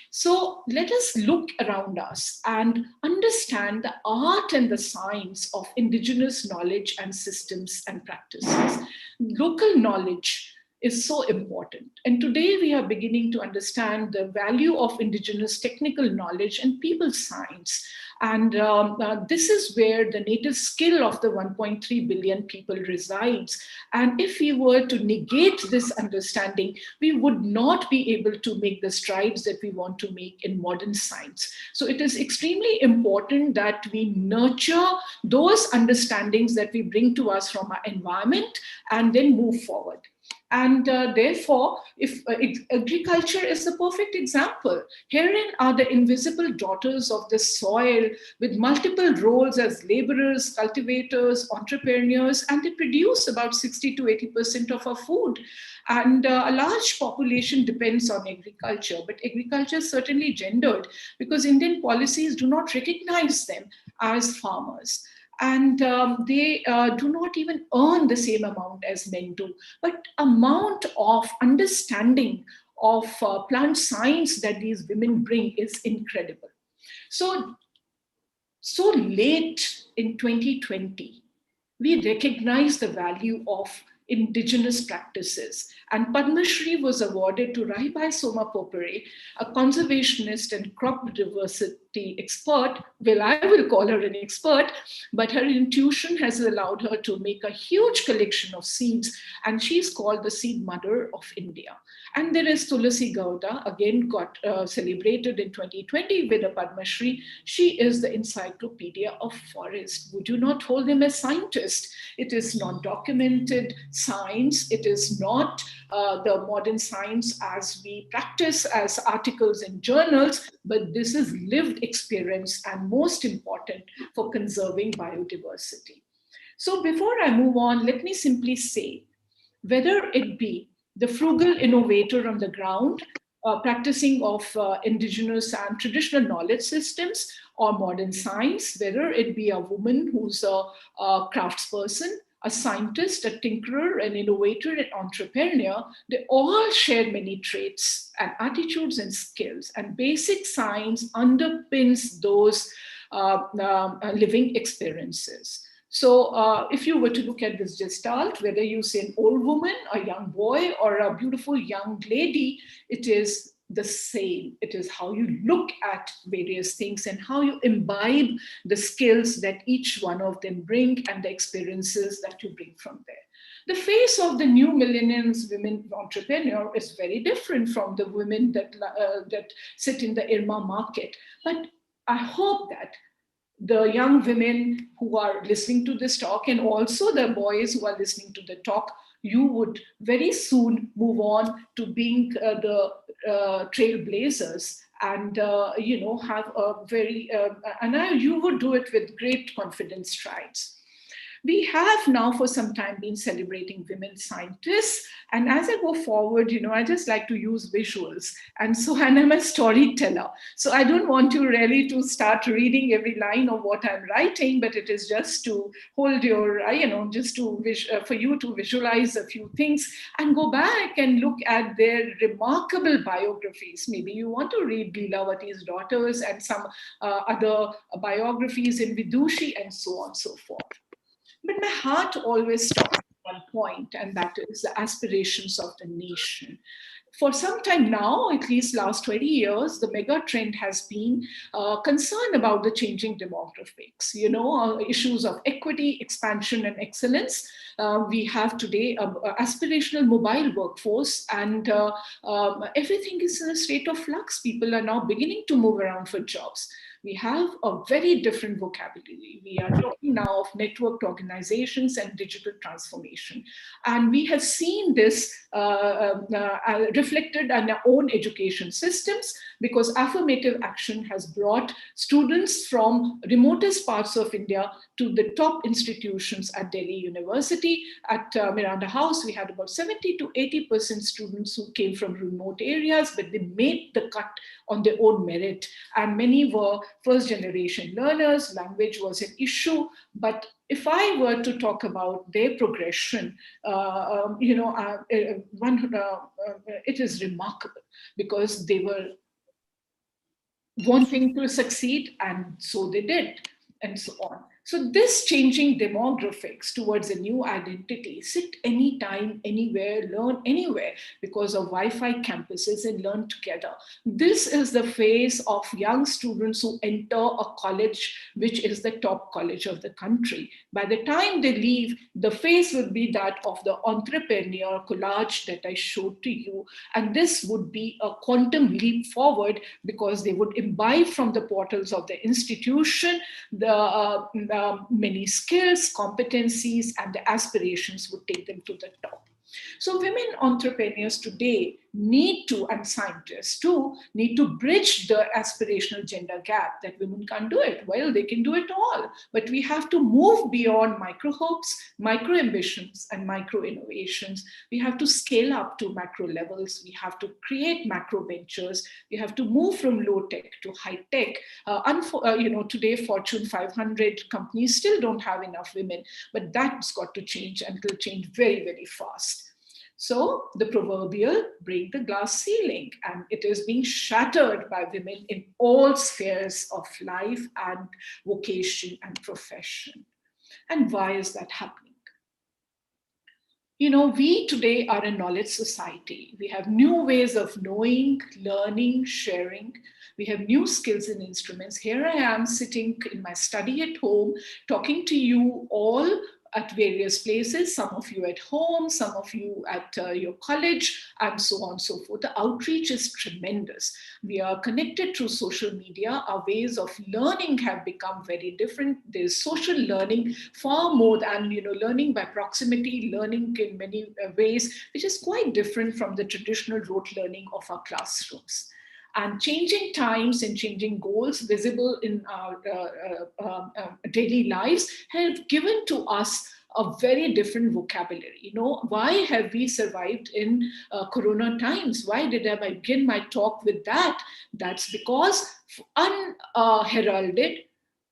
So let us look around us and understand the art and the science of indigenous knowledge and systems and practices. Local knowledge is so important. And today we are beginning to understand the value of indigenous technical knowledge and people science. And this is where the native skill of the 1.3 billion people resides. And if we were to negate this understanding, we would not be able to make the strides that we want to make in modern science. So it is extremely important that we nurture those understandings that we bring to us from our environment and then move forward. And therefore, if agriculture is the perfect example, herein are the invisible daughters of the soil with multiple roles as laborers, cultivators, entrepreneurs, and they produce about 60 to 80% of our food. And a large population depends on agriculture, but agriculture is certainly gendered because Indian policies do not recognize them as farmers. And they do not even earn the same amount as men do. But amount of understanding of plant science that these women bring is incredible. So late in 2020, we recognize the value of indigenous practices. And Padma Shri was awarded to Rahibai Soma Popere, a conservationist and crop diversity expert. Well, I will call her an expert, but her intuition has allowed her to make a huge collection of seeds, and she's called the seed mother of India. And there is Tulasi Gowda, again got celebrated in 2020 with a Padma Shri. She is the encyclopedia of forest. Would you not hold him as scientist? It is not documented science. It is not the modern science as we practice as articles in journals, but this is lived experience and most important for conserving biodiversity. So before I move on, let me simply say, whether it be the frugal innovator on the ground, practicing of indigenous and traditional knowledge systems, or modern science, whether it be a woman who's a craftsperson, a scientist, a tinkerer, an innovator, an entrepreneur, they all share many traits and attitudes and skills. And basic science underpins those living experiences. So if you were to look at this gestalt, whether you say an old woman, a young boy, or a beautiful young lady, it is the same. It is how you look at various things and how you imbibe the skills that each one of them bring and the experiences that you bring from there. The face of the new millennials women entrepreneur is very different from the women that sit in the Irma market. But I hope that the young women who are listening to this talk and also the boys who are listening to the talk, you would very soon move on to being the trailblazers and have a very you would do it with great confidence strides. We have now for some time been celebrating women scientists. And as I go forward, I just like to use visuals. And I'm a storyteller. So I don't want you really to start reading every line of what I'm writing, but it is just to hold your, for you to visualize a few things and go back and look at their remarkable biographies. Maybe you want to read Leelavati's daughters and some other biographies in Vidushi and so on and so forth. But my heart always stops at one point, and that is the aspirations of the nation. For some time now, at least last 20 years, the mega trend has been concern about the changing demographics, issues of equity, expansion, and excellence. We have today an aspirational mobile workforce, and everything is in a state of flux. People are now beginning to move around for jobs. We have a very different vocabulary. We are talking now of networked organizations and digital transformation. And we have seen this reflected in our own education systems, because affirmative action has brought students from remotest parts of India to the top institutions at Delhi University. At Miranda House, we had about 70 to 80% students who came from remote areas, but they made the cut on their own merit. And many were first generation learners. Language was an issue. But if I were to talk about their progression, it is remarkable, because they were wanting to succeed, and so they did, and so on. So this changing demographics towards a new identity, sit anytime, anywhere, learn anywhere because of Wi-Fi campuses and learn together. This is the phase of young students who enter a college, which is the top college of the country. By the time they leave, the phase would be that of the entrepreneur collage that I showed to you. And this would be a quantum leap forward because they would imbibe from the portals of the institution the many skills, competencies, and the aspirations would take them to the top. So women entrepreneurs today need to, and scientists too, need to bridge the aspirational gender gap that women can't do it. Well, they can do it all, but we have to move beyond micro hopes, micro ambitions, and micro innovations. We have to scale up to macro levels. We have to create macro ventures. We have to move from low tech to high tech. Today Fortune 500 companies still don't have enough women, but that's got to change, and it'll change very, very fast. So the proverbial break the glass ceiling, and it is being shattered by women in all spheres of life and vocation and profession. And why is that happening? You know, we today are a knowledge society. We have new ways of knowing, learning, sharing. We have new skills and instruments. Here I am sitting in my study at home, talking to you all at various places, some of you at home, some of you at your college, and so on and so forth. The outreach is tremendous. We are connected through social media. Our ways of learning have become very different. There's social learning far more than, learning by proximity, learning in many ways, which is quite different from the traditional rote learning of our classrooms. And changing times and changing goals visible in our daily lives have given to us a very different vocabulary. Why have we survived in Corona times? Why did I begin my talk with that? That's because unheralded,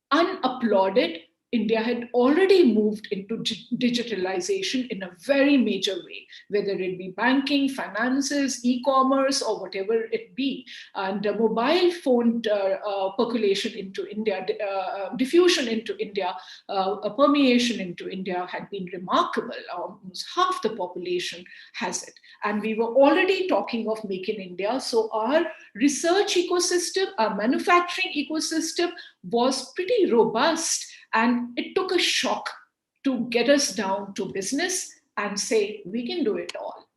unapplauded, India had already moved into digitalization in a very major way, whether it be banking, finances, e-commerce, or whatever it be. And the mobile phone percolation into India, diffusion into India, permeation into India had been remarkable. Almost half the population has it. And we were already talking of Make in India. So our research ecosystem, our manufacturing ecosystem was pretty robust. And it took a shock to get us down to business and say, we can do it all.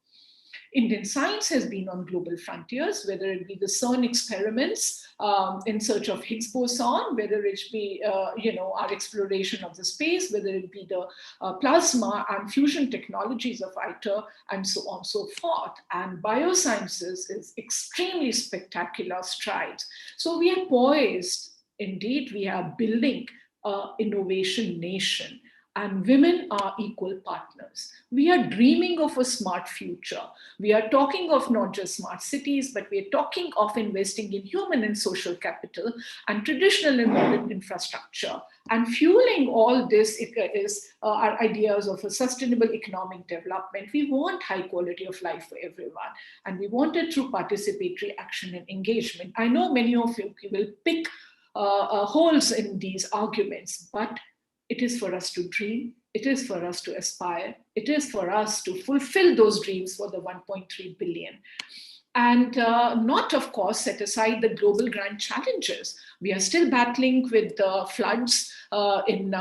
Indian science has been on global frontiers, whether it be the CERN experiments in search of Higgs boson, whether it be our exploration of the space, whether it be the plasma and fusion technologies of ITER, and so on and so forth. And biosciences is extremely spectacular strides. So we are poised, indeed, we are building innovation nation, and women are equal partners. We are dreaming of a smart future. We are talking of not just smart cities, but we are talking of investing in human and social capital and traditional and modern infrastructure. And fueling all this is our ideas of a sustainable economic development. We want high quality of life for everyone, and we want it through participatory action and engagement. I know many of you will pick holes in these arguments, but it is for us to dream, it is for us to aspire, it is for us to fulfill those dreams for the 1.3 billion. And not, of course, set aside the global grand challenges. We are still battling with the floods in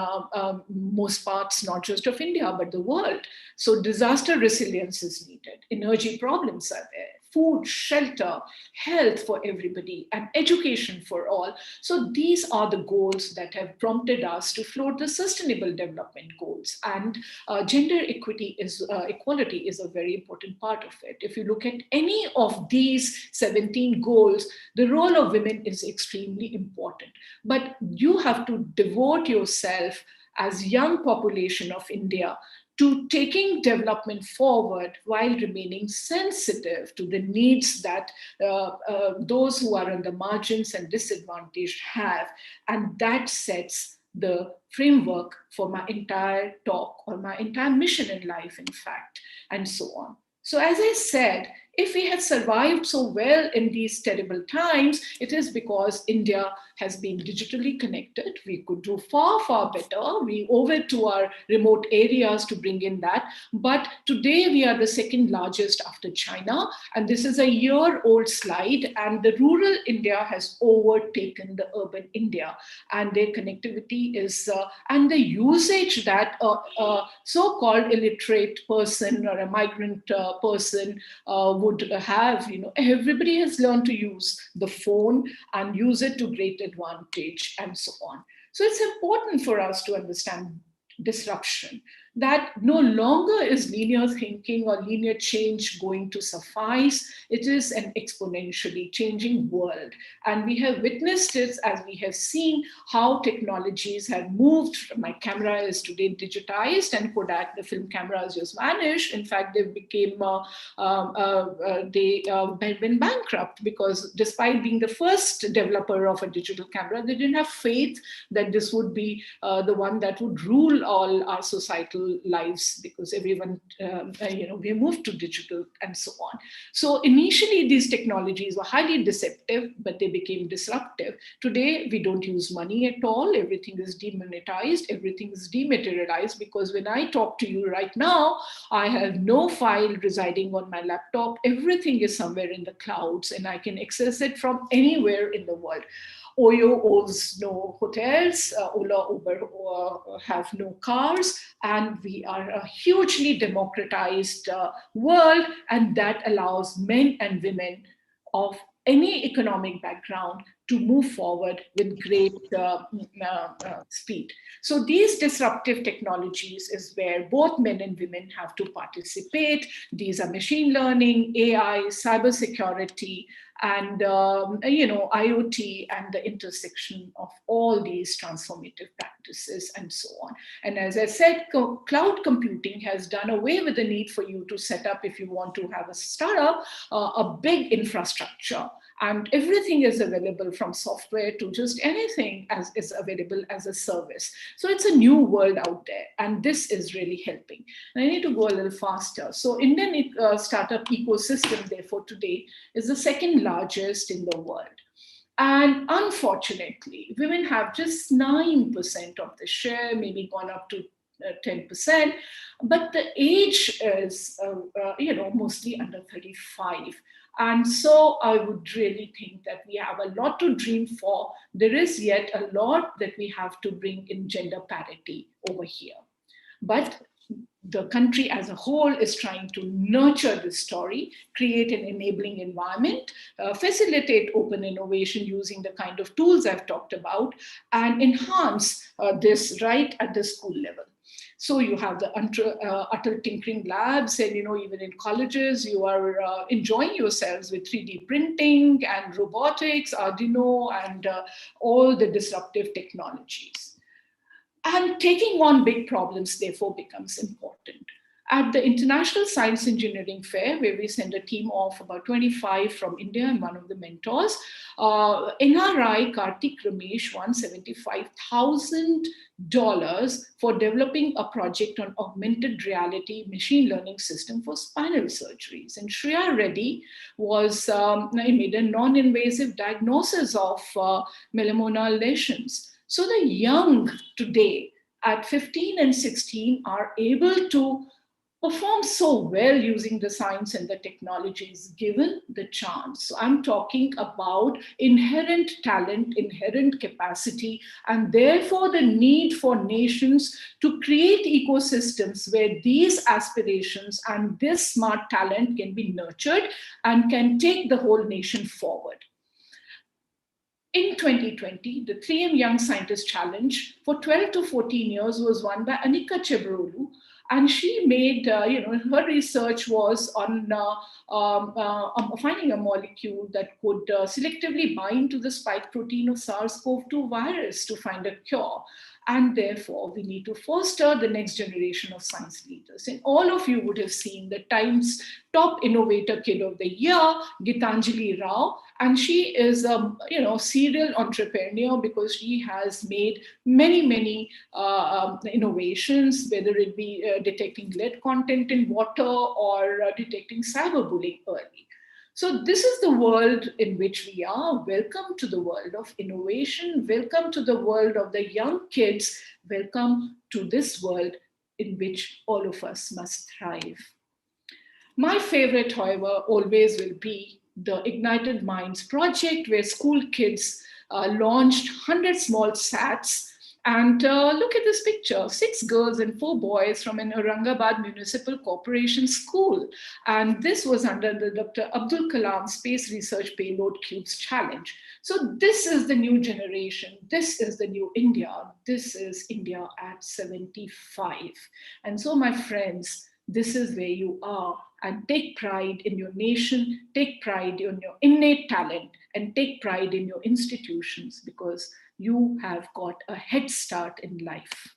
most parts, not just of India, but the world. So disaster resilience is needed. Energy problems are there. Food, shelter, health for everybody, and education for all. So these are the goals that have prompted us to float the Sustainable Development Goals. And gender equality is a very important part of it. If you look at any of these 17 goals, the role of women is extremely important. But you have to devote yourself as young population of India to taking development forward while remaining sensitive to the needs that those who are on the margins and disadvantaged have. And that sets the framework for my entire talk, or my entire mission in life, in fact, and so on. So as I said, If we have survived so well in these terrible times, it is because India has been digitally connected. We could do far, far better. We owe it to our remote areas to bring in that. But today we are the second largest after China. And this is a year-old slide. And the rural India has overtaken the urban India. And their connectivity is, and the usage that a so-called illiterate person or a migrant person would have, everybody has learned to use the phone and use it to great advantage and so on. So it's important for us to understand disruption, that no longer is linear thinking or linear change going to suffice. It is an exponentially changing world. And we have witnessed it as we have seen how technologies have moved. My camera is today digitized, and Kodak, the film camera, has just vanished. In fact, they became, they went bankrupt because despite being the first developer of a digital camera, they didn't have faith that this would be the one that would rule all our societal lives, because everyone, we moved to digital and so on. So initially these technologies were highly deceptive, but they became disruptive. Today, we don't use money at all. Everything is demonetized. Everything is dematerialized, because when I talk to you right now, I have no file residing on my laptop. Everything is somewhere in the clouds, and I can access it from anywhere in the world. Oyo owns no hotels, Ola, Uber have no cars, and we are a hugely democratized world, and that allows men and women of any economic background to move forward with great speed. So these disruptive technologies is where both men and women have to participate. These are machine learning, AI, cybersecurity, and IoT, and the intersection of all these transformative practices and so on. And as I said, cloud computing has done away with the need for you to set up, if you want to have a startup, a big infrastructure. And everything is available, from software to just anything is available as a service. So it's a new world out there, and this is really helping. And I need to go a little faster. So Indian startup ecosystem, therefore, today is the second largest in the world. And unfortunately, women have just 9% of the share, maybe gone up to 10%, but the age is, mostly under 35. And so I would really think that we have a lot to dream for. There is yet a lot that we have to bring in gender parity over here. But the country as a whole is trying to nurture this story, create an enabling environment, facilitate open innovation using the kind of tools I've talked about, and enhance this right at the school level. So you have the utter tinkering labs, and even in colleges, you are enjoying yourselves with 3D printing and robotics, Arduino, and all the disruptive technologies. And taking on big problems, therefore, becomes important. At the International Science Engineering Fair, where we send a team of about 25 from India and one of the mentors, NRI Kartik Ramesh won $75,000 for developing a project on augmented reality machine learning system for spinal surgeries. And Shreya Reddy made a non-invasive diagnosis of melanoma lesions. So the young today at 15 and 16 are able to perform so well using the science and the technologies given the chance. So I'm talking about inherent talent, inherent capacity, and therefore the need for nations to create ecosystems where these aspirations and this smart talent can be nurtured and can take the whole nation forward. In 2020, the 3M Young Scientist Challenge for 12 to 14 years was won by Anika Chebrolu. And she made, her research was on finding a molecule that could selectively bind to the spike protein of SARS-CoV-2 virus to find a cure. And therefore, we need to foster the next generation of science leaders. And all of you would have seen the Times Top Innovator Kid of the Year, Gitanjali Rao. And she is a serial entrepreneur because she has made many innovations, whether it be detecting lead content in water or detecting cyberbullying early. So this is the world in which we are. Welcome to the world of innovation. Welcome to the world of the young kids. Welcome to this world in which all of us must thrive. My favorite, however, always will be the Ignited Minds project, where school kids launched 100 small sats. And look at this picture, 6 girls and 4 boys from an Aurangabad Municipal Corporation school. And this was under the Dr. Abdul Kalam Space Research Payload Cubes Challenge. So this is the new generation. This is the new India. This is India at 75. And so, my friends, this is where you are. And take pride in your nation, take pride in your innate talent, and take pride in your institutions, because you have got a head start in life.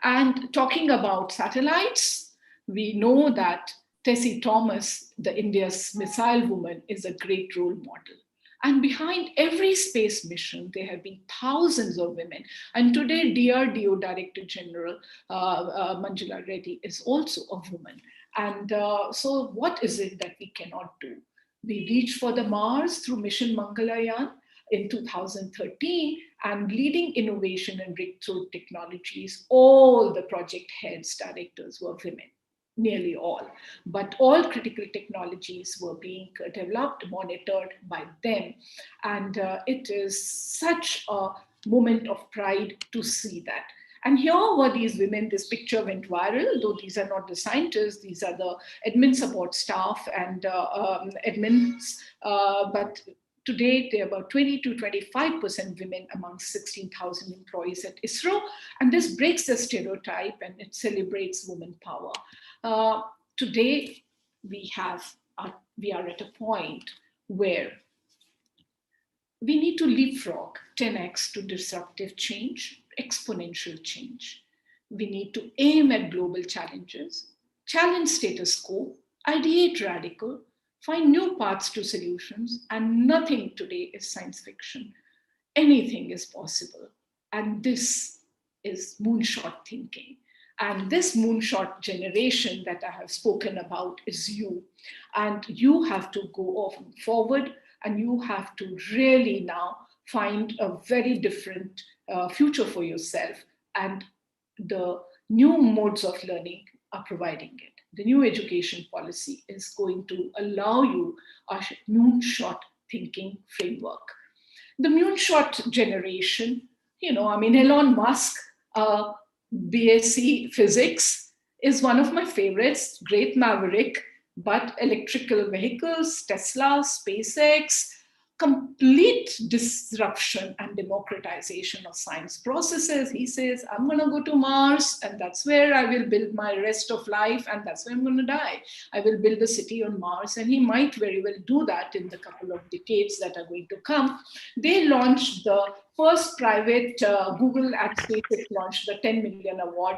And talking about satellites, we know that Tessie Thomas, the India's missile woman, is a great role model. And behind every space mission, there have been thousands of women. And today, DRDO Director General Manjula Reddy is also a woman. And so what is it that we cannot do? We reached for the Mars through Mission Mangalayaan in 2013, and leading innovation and breakthrough technologies, all the project heads, directors were women. Nearly all, but all critical technologies were being developed, monitored by them. And it is such a moment of pride to see that. And here were these women. This picture went viral, though these are not the scientists, these are the admin support staff and admins. But today, there are about 20 to 25% women among 16,000 employees at ISRO. And this breaks the stereotype and it celebrates women power. Today, we are at a point where we need to leapfrog 10x to disruptive change, exponential change. We need to aim at global challenges, challenge status quo, ideate radical, find new paths to solutions, and nothing today is science fiction. Anything is possible. And this is moonshot thinking. And this moonshot generation that I have spoken about is you. And you have to go forward, and you have to really now find a very different future for yourself. And the new modes of learning are providing it. The new education policy is going to allow you a moonshot thinking framework. The moonshot generation, Elon Musk, BSc physics is one of my favorites, great maverick, but electrical vehicles, Tesla, SpaceX, complete disruption and democratization of science processes. He says, I'm going to go to Mars, and that's where I will build my rest of life, and that's where I'm going to die. I will build a city on Mars, and he might very well do that in the couple of decades that are going to come. They launched the first private, Google at SpaceX launched the 10 million award,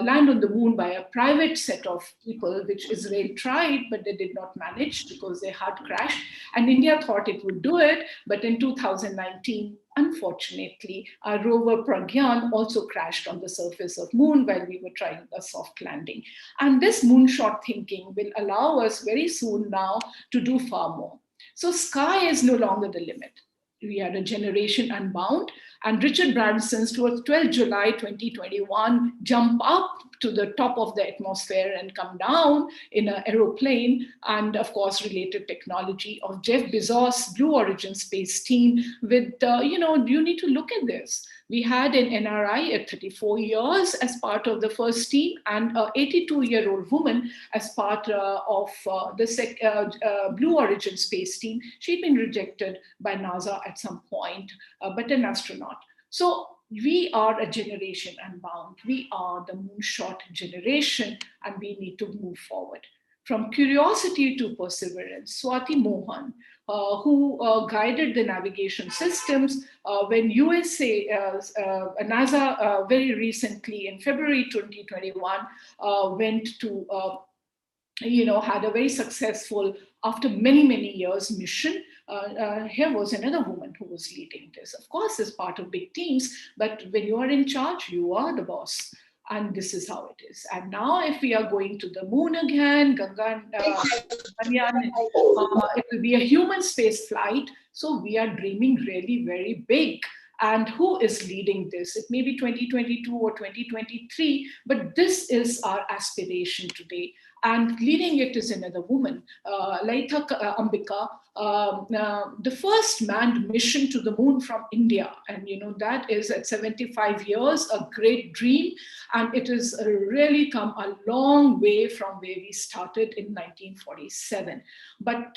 land on the moon by a private set of people, which Israel tried, but they did not manage because they hard crashed. And India thought it would do it, but in 2019, unfortunately, our rover Pragyan also crashed on the surface of moon while we were trying a soft landing. And this moonshot thinking will allow us very soon now to do far more. So sky is no longer the limit. We are a generation unbound, and Richard Branson's 12 July 2021 jump up to the top of the atmosphere and come down in an aeroplane, and of course related technology of Jeff Bezos' Blue Origin space team with, you need to look at this. We had an NRI at 34 years as part of the first team, and an 82-year-old woman as part of the Blue Origin space team. She'd been rejected by NASA at some point, but an astronaut. So we are a generation unbound. We are the moonshot generation, and we need to move forward. From curiosity to perseverance, Swati Mohan, who guided the navigation systems when NASA very recently in February 2021 went to, had a very successful, after many, many years, mission. Here was another woman who was leading this. Of course, as part of big teams, but when you are in charge, you are the boss. And this is how it is. And now if we are going to the moon again, Gaganyaan, it will be a human space flight. So we are dreaming really very big. And who is leading this? It may be 2022 or 2023, but this is our aspiration today. And leading it is another woman, Laitha Ambika, the first manned mission to the moon from India. And that is at 75 years, a great dream. And it has really come a long way from where we started in 1947. But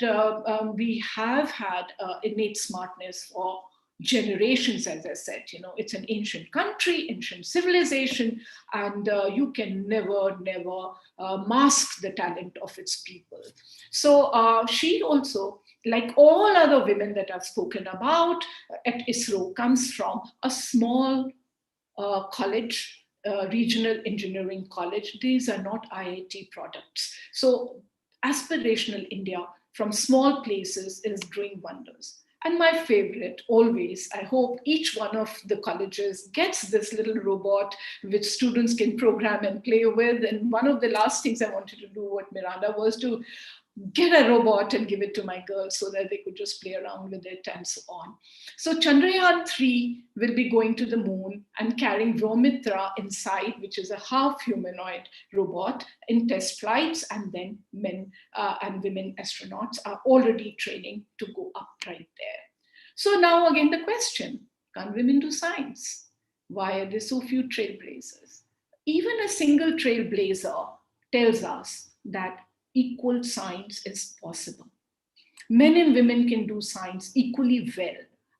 we have had innate smartness for generations, as I said. It's an ancient country, ancient civilization, and you can never mask the talent of its people. So she also, like all other women that I've spoken about at ISRO, comes from a small college, regional engineering college. These are not IIT products. So aspirational India from small places is doing wonders. And my favorite, always, I hope each one of the colleges gets this little robot which students can program and play with. And one of the last things I wanted to do at Miranda was to get a robot and give it to my girls so that they could just play around with it and so on. So Chandrayaan-3 will be going to the moon and carrying Romitra inside, which is a half humanoid robot, in test flights, and then men and women astronauts are already training to go up right there. So now again the question, can women do science? Why are there so few trailblazers? Even a single trailblazer tells us that equal science is possible. Men and women can do science equally well,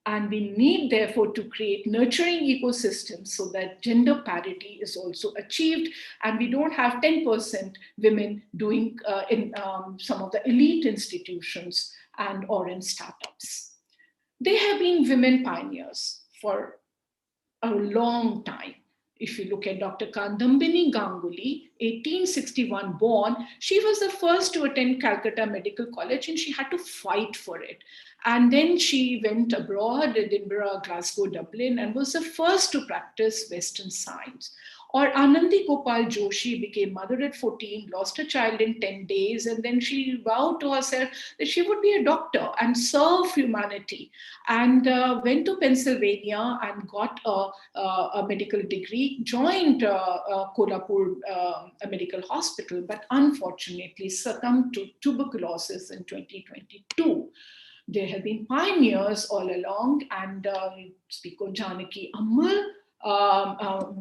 and we need therefore to create nurturing ecosystems so that gender parity is also achieved, and we don't have 10% women doing in some of the elite institutions and or in startups. There have been women pioneers for a long time. If you look at Dr. Kandambini Ganguly, 1861 born, she was the first to attend Calcutta Medical College, and she had to fight for it. And then she went abroad, Edinburgh, Glasgow, Dublin, and was the first to practice Western science. Or Anandi Gopal Joshi became mother at 14, lost a child in 10 days, and then she vowed to herself that she would be a doctor and serve humanity, and went to Pennsylvania and got a medical degree, joined Kolhapur Medical Hospital, but unfortunately succumbed to tuberculosis in 2022. There have been pioneers all along, and speak of Janaki Ammal,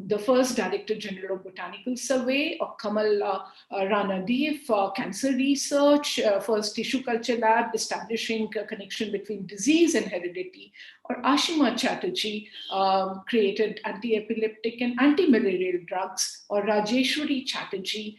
the first Director General of Botanical Survey, or Kamal Ranadev for cancer research, first tissue culture lab establishing a connection between disease and heredity, or Ashima Chatterjee created anti-epileptic and anti-malarial drugs, or Rajeshwari Chatterjee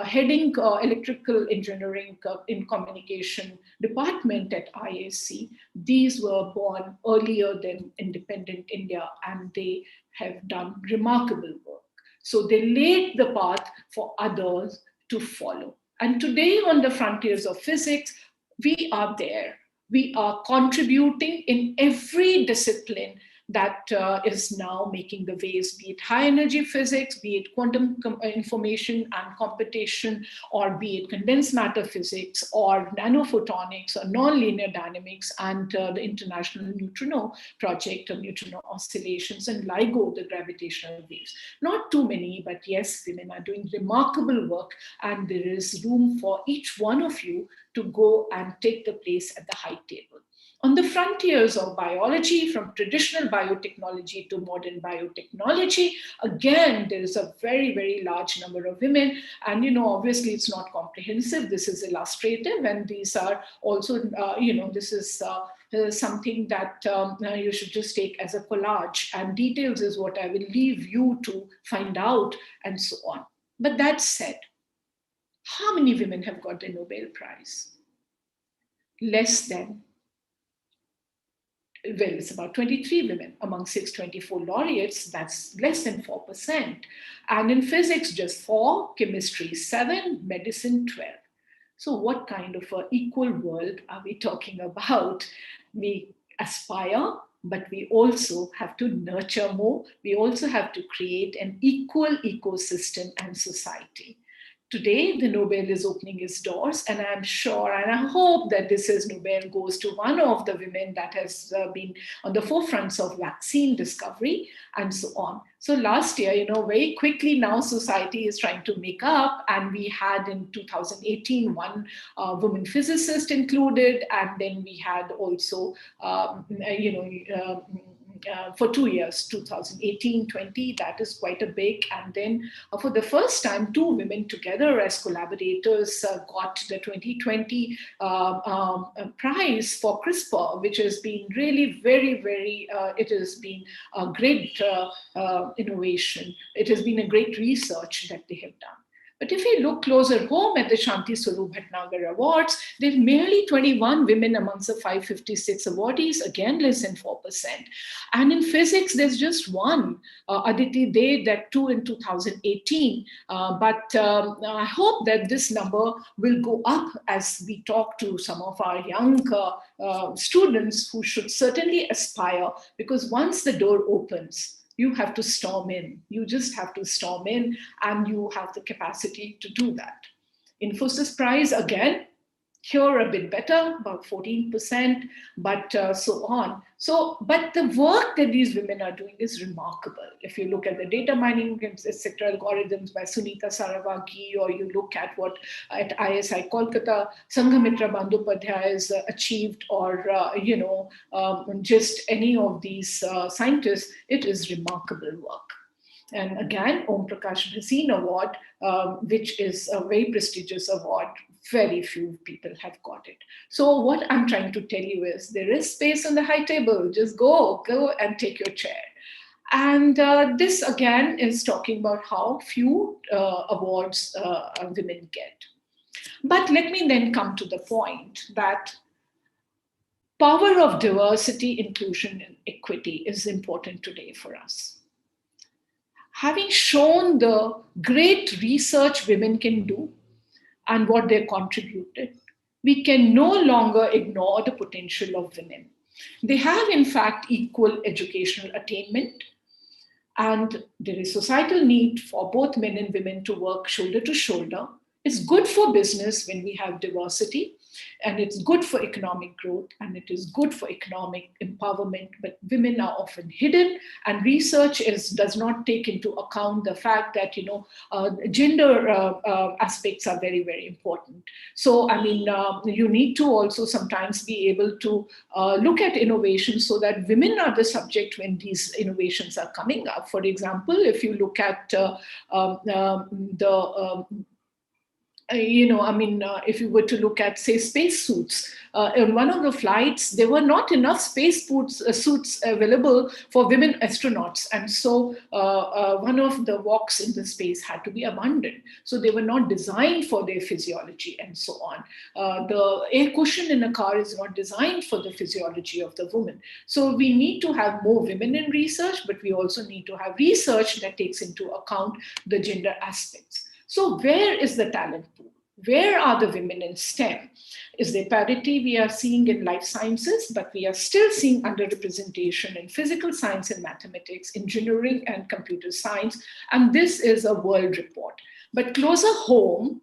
heading electrical engineering in communication department at IAC. These were born earlier than independent India, and they have done remarkable work. So they laid the path for others to follow. And today on the frontiers of physics, we are there. We are contributing in every discipline that is now making the waves, be it high energy physics, be it quantum information and computation, or be it condensed matter physics, or nanophotonics, or nonlinear dynamics, and the International Neutrino Project of neutrino oscillations, and LIGO, the gravitational waves. Not too many, but yes, women are doing remarkable work, and there is room for each one of you to go and take the place at the high table. On the frontiers of biology, from traditional biotechnology to modern biotechnology, again, there is a very, very large number of women. And, obviously it's not comprehensive. This is illustrative. And these are also, this is something that you should just take as a collage. And details is what I will leave you to find out, and so on. But that said, how many women have got the Nobel Prize? Less than, well, it's about 23 women among 624 laureates. That's less than 4%. And in physics, just 4, chemistry 7, medicine 12. So what kind of an equal world are we talking about? We aspire, but we also have to nurture more. We also have to create an equal ecosystem and society. Today, the Nobel is opening its doors, and I'm sure and I hope that this is Nobel goes to one of the women that has been on the forefronts of vaccine discovery and so on. So last year, very quickly now society is trying to make up, and we had in 2018 one woman physicist included, and then we had also, for 2 years, 2018-20, that is quite a big. And then for the first time, 2 women together as collaborators got the 2020 prize for CRISPR, which has been really very, it has been a great innovation. It has been a great research that they have done. But if we look closer home at the Shanti Swarup Bhatnagar Awards, there are merely 21 women amongst the 556 awardees, again less than 4%. And in physics, there's just one, Aditi Dey, that too in 2018. But I hope that this number will go up as we talk to some of our young students who should certainly aspire, because once the door opens, you have to storm in. You just have to storm in, and you have the capacity to do that. Infosys Prize, again, here a bit better, about 14%, but so on. But the work that these women are doing is remarkable. If you look at the data mining, etc. algorithms by Sunita Saravagi, or you look at what at ISI Kolkata, Sanghamitra Bandyopadhyay has achieved, or just any of these scientists, it is remarkable work. And again, Om Prakash Bhasin Award, which is a very prestigious award, very few people have got it. So what I'm trying to tell you is there is space on the high table. Just go and take your chair. And this again is talking about how few awards women get. But let me then come to the point that power of diversity, inclusion, and equity is important today for us. Having shown the great research women can do and what they contributed, we can no longer ignore the potential of women. They have, in fact, equal educational attainment, and there is societal need for both men and women to work shoulder to shoulder. It's good for business when we have diversity, and it's good for economic growth, and it is good for economic empowerment, but women are often hidden, and research does not take into account the fact that gender aspects are very, very important. So I mean, you need to also sometimes be able to look at innovation so that women are the subject when these innovations are coming up. For example, if you look at if you were to look at, say, spacesuits, in one of the flights, there were not enough suits available for women astronauts. And so one of the walks in the space had to be abandoned. So they were not designed for their physiology and so on. The air cushion in a car is not designed for the physiology of the woman. So we need to have more women in research, but we also need to have research that takes into account the gender aspects. So where is the talent pool? Where are the women in STEM? Is there parity we are seeing in life sciences, but we are still seeing underrepresentation in physical science and mathematics, engineering and computer science, and this is a world report. But closer home,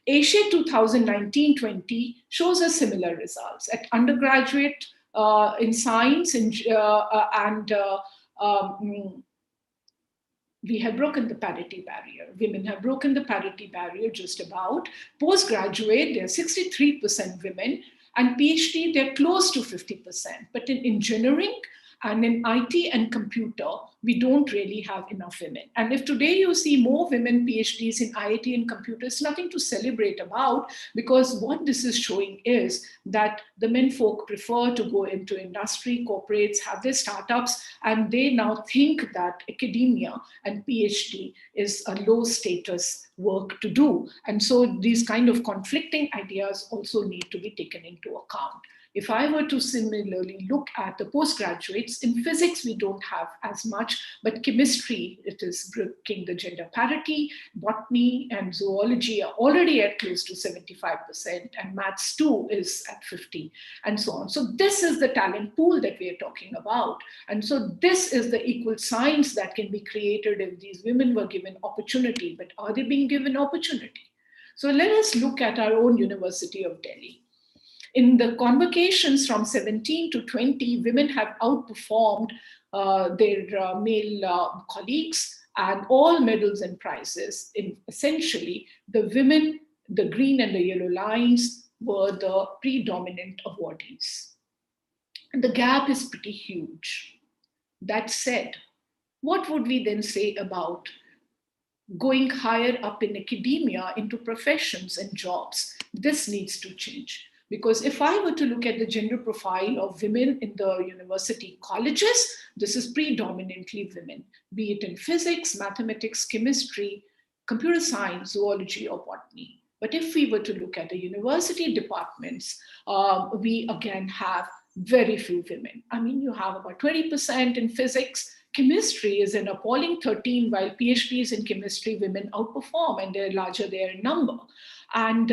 Asia 2019-20 shows us similar results. At undergraduate in science we have broken the parity barrier. Women have broken the parity barrier just about. Postgraduate, they're 63% women, and PhD, they're close to 50%. But in engineering and in IT and computer, we don't really have enough women. And if today you see more women PhDs in IT and computer, it's nothing to celebrate about, because what this is showing is that the men folk prefer to go into industry, corporates, have their startups, and they now think that academia and PhD is a low status work to do. And so these kind of conflicting ideas also need to be taken into account. If I were to similarly look at the postgraduates, in physics we don't have as much, but chemistry, it is breaking the gender parity. Botany and zoology are already at close to 75%, and maths too is at 50, and so on. So this is the talent pool that we are talking about. And so this is the equal science that can be created if these women were given opportunity. But are they being given opportunity? So let us look at our own University of Delhi. In the convocations from 17 to 20, women have outperformed their male colleagues, and all medals and prizes. In essentially, the women, the green and the yellow lines, were the predominant awardees. And the gap is pretty huge. That said, what would we then say about going higher up in academia into professions and jobs? This needs to change. Because if I were to look at the gender profile of women in the university colleges, this is predominantly women, be it in physics, mathematics, chemistry, computer science, zoology, or botany. But if we were to look at the university departments, we again have very few women. I mean, you have about 20% in physics. Chemistry is an appalling 13, while PhDs in chemistry women outperform, and they're larger there in number. And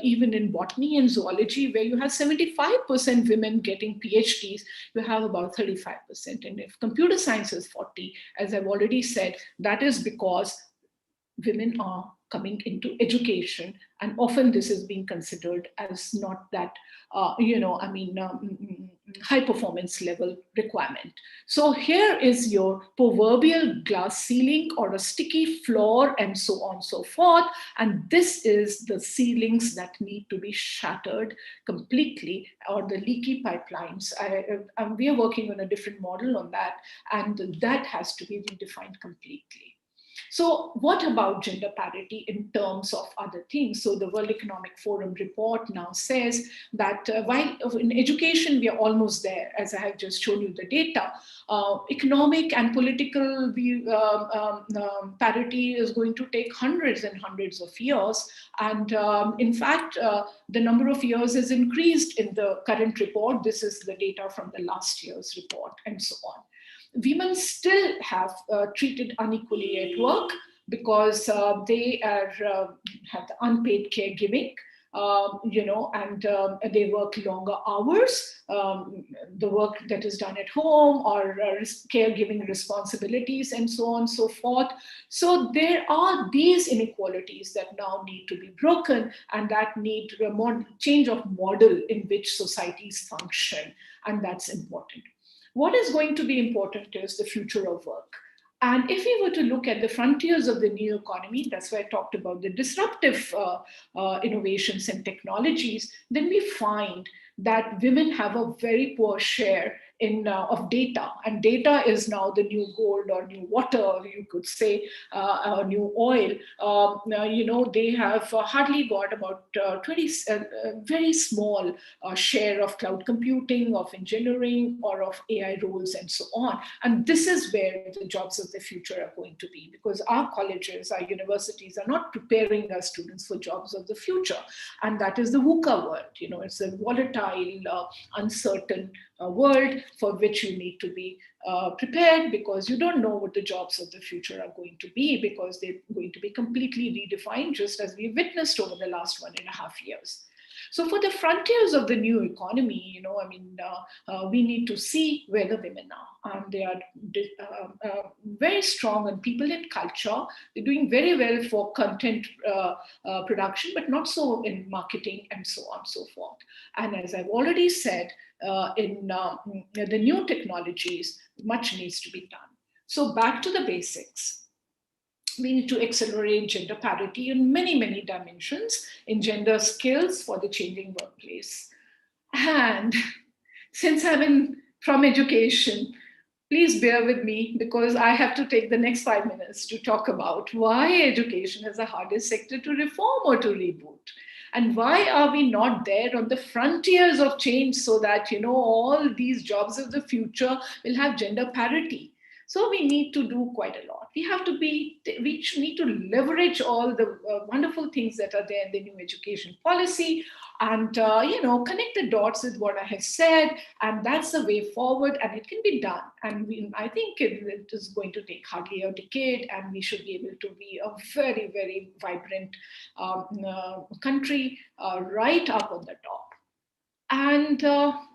even in botany and zoology, where you have 75% women getting PhDs, you have about 35%. And if computer science is 40, as I've already said, that is because women are coming into education, and often this is being considered as not that, high performance level requirement. So here is your proverbial glass ceiling or a sticky floor, and so on and so forth. And this is the ceilings that need to be shattered completely, or the leaky pipelines. We are working on a different model on that, and that has to be redefined completely. So what about gender parity in terms of other things? So the World Economic Forum report now says that while in education we are almost there, as I have just shown you the data, economic and political parity is going to take hundreds and hundreds of years. And in fact, the number of years is increased in the current report. This is the data from the last year's report, and so on. Women still have treated unequally at work because they have the unpaid caregiving, and they work longer hours, the work that is done at home, or caregiving responsibilities, and so on and so forth. So there are these inequalities that now need to be broken, and that need a change of model in which societies function, and that's important. What is going to be important is the future of work. And if we were to look at the frontiers of the new economy, that's why I talked about the disruptive innovations and technologies, then we find that women have a very poor share of data, and data is now the new gold or new water, you could say, or new oil. They have hardly got about 20, very small share of cloud computing, of engineering, or of AI roles, and so on. And this is where the jobs of the future are going to be, because our colleges, our universities are not preparing our students for jobs of the future. And that is the VUCA world. It's a volatile, uncertain world for which you need to be prepared, because you don't know what the jobs of the future are going to be, because they're going to be completely redefined, just as we witnessed over the last 1.5 years. So for the frontiers of the new economy, we need to see where the women are. They are very strong in people and culture. They're doing very well for content production, but not so in marketing, and so on and so forth. And as I've already said, in the new technologies, much needs to be done. So back to the basics. We need to accelerate gender parity in many, many dimensions in gender skills for the changing workplace. And since I'm from education, please bear with me, because I have to take the next 5 minutes to talk about why education is the hardest sector to reform or to reboot. And why are we not there on the frontiers of change so that, all these jobs of the future will have gender parity? So we need to do quite a lot. We need to leverage all the wonderful things that are there in the new education policy. and connect the dots with what I have said, and that's the way forward, and it can be done. And I think it is going to take hardly a decade, and we should be able to be a very, very vibrant country right up on the top. And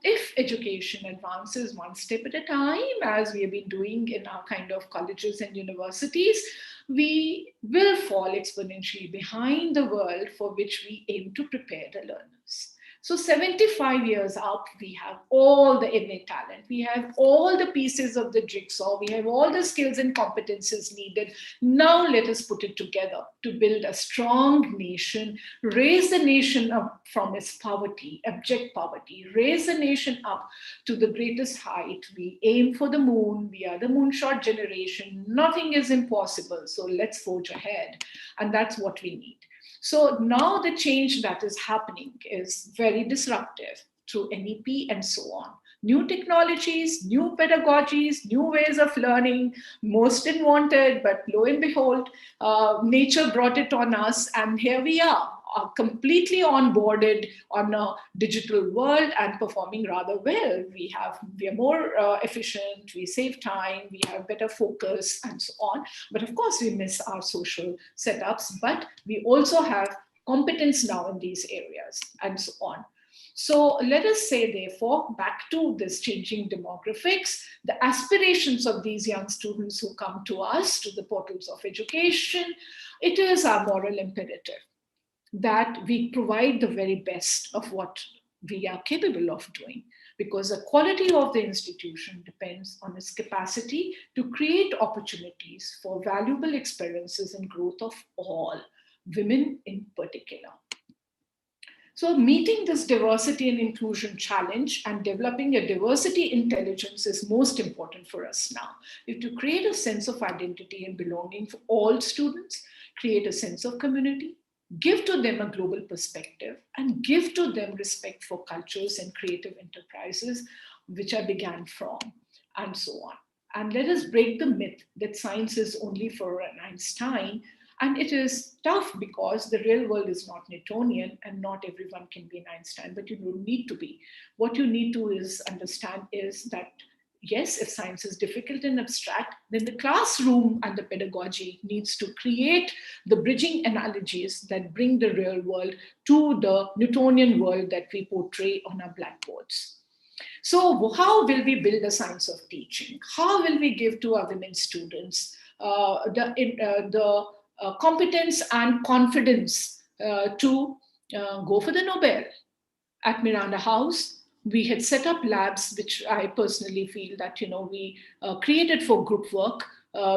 if education advances one step at a time, as we have been doing in our kind of colleges and universities, we will fall exponentially behind the world for which we aim to prepare the learners. So 75 years up, we have all the innate talent. We have all the pieces of the jigsaw. We have all the skills and competences needed. Now let us put it together to build a strong nation, raise the nation up from its poverty, abject poverty, raise the nation up to the greatest height. We aim for the moon. We are the moonshot generation. Nothing is impossible. So let's forge ahead. And that's what we need. So now the change that is happening is very disruptive through NEP and so on. New technologies, new pedagogies, new ways of learning, most unwanted, but lo and behold, nature brought it on us, and here we are completely onboarded on a digital world and performing rather well. We are more efficient, we save time, we have better focus and so on. But of course we miss our social setups, but we also have competence now in these areas and so on. So let us say, therefore, back to this changing demographics, the aspirations of these young students who come to us, to the portals of education, it is our moral imperative that we provide the very best of what we are capable of doing, because the quality of the institution depends on its capacity to create opportunities for valuable experiences and growth of all, women in particular. So meeting this diversity and inclusion challenge and developing a diversity intelligence is most important for us now. If to create a sense of identity and belonging for all students, create a sense of community, give to them a global perspective, and give to them respect for cultures and creative enterprises, which I began from, and so on. And let us break the myth that science is only for an Einstein. And it is tough because the real world is not Newtonian and not everyone can be an Einstein, but you don't need to be. What you need to understand is that, yes, if science is difficult and abstract, then the classroom and the pedagogy needs to create the bridging analogies that bring the real world to the Newtonian world that we portray on our blackboards. So how will we build the science of teaching? How will we give to our women students the competence and confidence to go for the Nobel? At Miranda House, we had set up labs, which I personally feel that, we created for group work.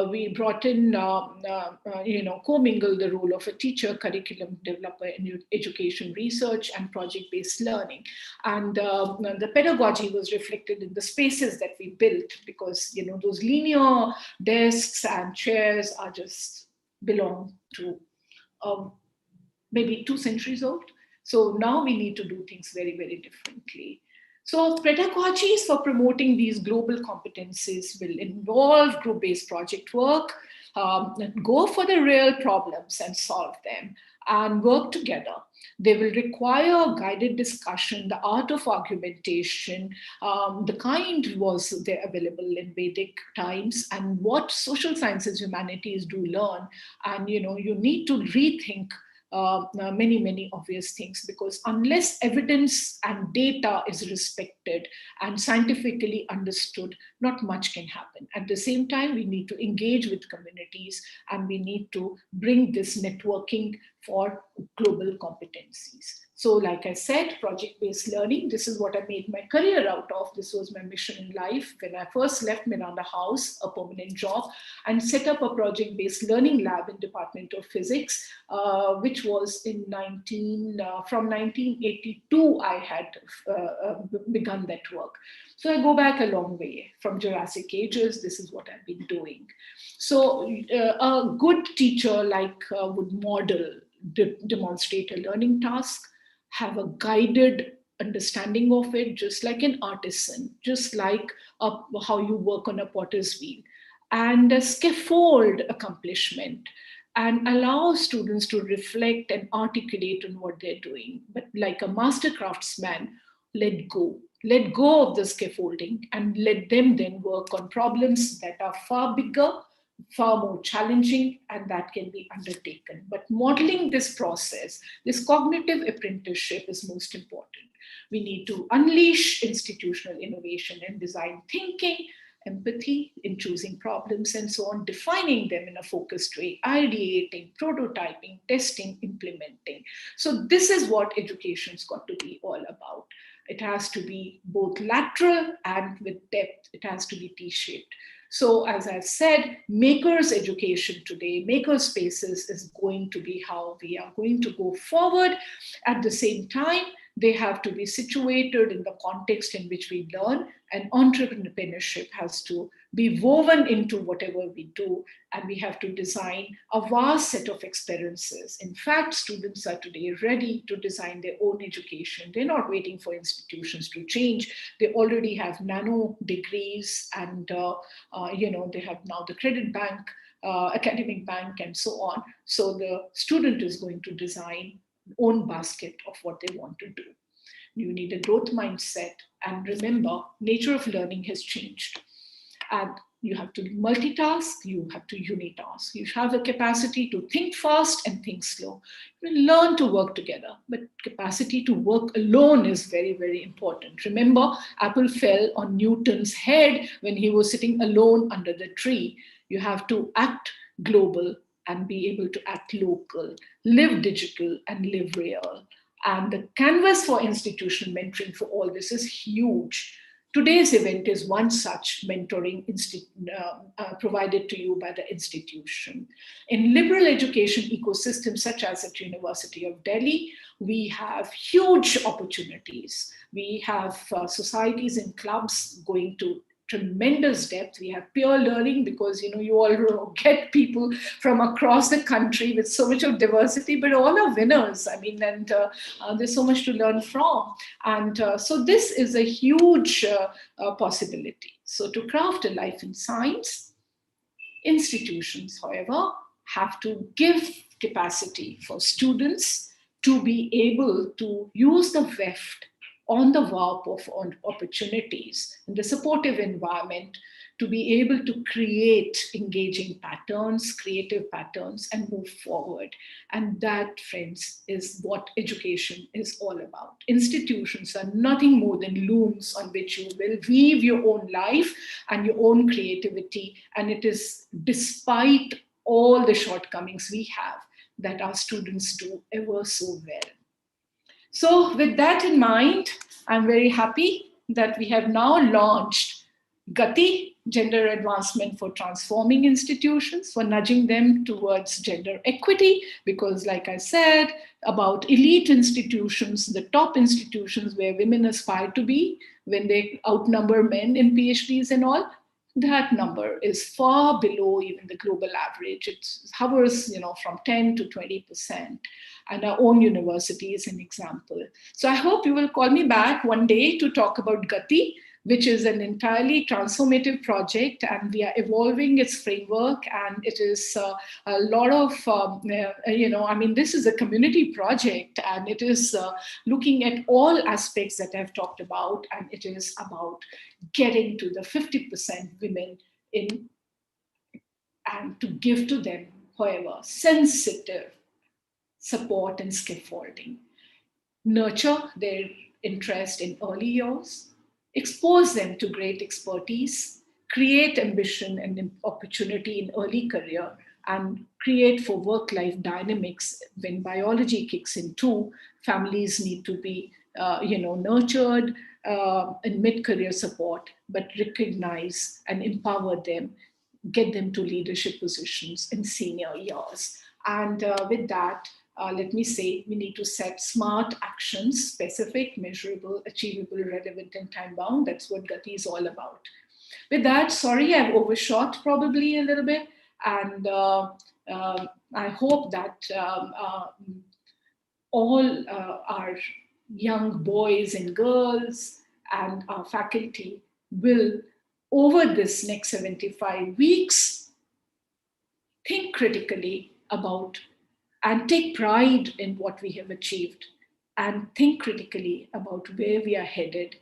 We brought in, commingled the role of a teacher, curriculum developer, education research, and project-based learning. And the pedagogy was reflected in the spaces that we built, because, those linear desks and chairs are just belong to maybe 2 centuries old. So now we need to do things very, very differently. So pedagogies for promoting these global competencies will involve group-based project work, go for the real problems and solve them, and work together. They will require guided discussion, the art of argumentation, the kind was there available in Vedic times, and what social sciences, humanities do learn. And you need to rethink many, many obvious things, because unless evidence and data is respected and scientifically understood, not much can happen. At the same time, we need to engage with communities, and we need to bring this networking for global competencies. So like I said, project-based learning, this is what I made my career out of. This was my mission in life. When I first left Miranda House, a permanent job, and set up a project-based learning lab in Department of Physics, which was in from 1982, I had begun that work. So I go back a long way from Jurassic ages. This is what I've been doing. So a good teacher would model, demonstrate a learning task, have a guided understanding of it, just like an artisan, just like how you work on a potter's wheel, and a scaffold accomplishment, and allow students to reflect and articulate on what they're doing. But like a master craftsman, let go. Let go of the scaffolding and let them then work on problems that are far bigger, far more challenging, and that can be undertaken. But modeling this process, this cognitive apprenticeship is most important. We need to unleash institutional innovation and design thinking, empathy in choosing problems and so on, defining them in a focused way, ideating, prototyping, testing, implementing. So this is what education's got to be all about. It has to be both lateral and with depth. It has to be T-shaped. So as I've said, makers education today, maker spaces is going to be how we are going to go forward. At the same time, they have to be situated in the context in which we learn, and entrepreneurship has to be woven into whatever we do, and we have to design a vast set of experiences. In fact, students are today ready to design their own education. They're not waiting for institutions to change. They already have nano degrees, and they have now the credit bank, academic bank, and so on. So the student is going to design own basket of what they want to do. You need a growth mindset, and remember, nature of learning has changed. And you have to multitask, you have to unitask. You have the capacity to think fast and think slow. You learn to work together, but capacity to work alone is very, very important. Remember, apple fell on Newton's head when he was sitting alone under the tree. You have to act global and be able to act local, live digital and live real. And the canvas for institutional mentoring for all this is huge. Today's event is one such mentoring provided to you by the institution. In liberal education ecosystems such as at University of Delhi, we have huge opportunities. We have societies and clubs going to tremendous depth. We have peer learning because you all get people from across the country with so much of diversity, but all are winners. I mean, and there's so much to learn from. And so this is a huge possibility. So to craft a life in science, institutions, however, have to give capacity for students to be able to use the weft on the warp of opportunities and the supportive environment to be able to create engaging patterns, creative patterns, and move forward. And that, friends, is what education is all about. Institutions are nothing more than looms on which you will weave your own life and your own creativity. And it is despite all the shortcomings we have that our students do ever so well. So with that in mind, I'm very happy that we have now launched Gati, Gender Advancement for Transforming Institutions, for nudging them towards gender equity, because like I said, about elite institutions, the top institutions where women aspire to be when they outnumber men in PhDs and all, that number is far below even the global average. It hovers, from 10 to 20%. And our own university is an example. So I hope you will call me back one day to talk about Gati, which is an entirely transformative project, and we are evolving its framework, and it is a lot of, this is a community project, and it is looking at all aspects that I've talked about, and it is about getting to the 50% women in, and to give to them, however, sensitive support and scaffolding. Nurture their interest in early years, expose them to great expertise, create ambition and opportunity in early career, and create for work-life dynamics. When biology kicks in too, families need to be nurtured in mid-career support, but recognize and empower them, get them to leadership positions in senior years. And with that, let me say, we need to set smart actions, specific, measurable, achievable, relevant, and time-bound. That's what Gati is all about. With that, sorry, I've overshot probably a little bit. And I hope that all our young boys and girls and our faculty will, over this next 75 weeks, think critically about and take pride in what we have achieved and think critically about where we are headed.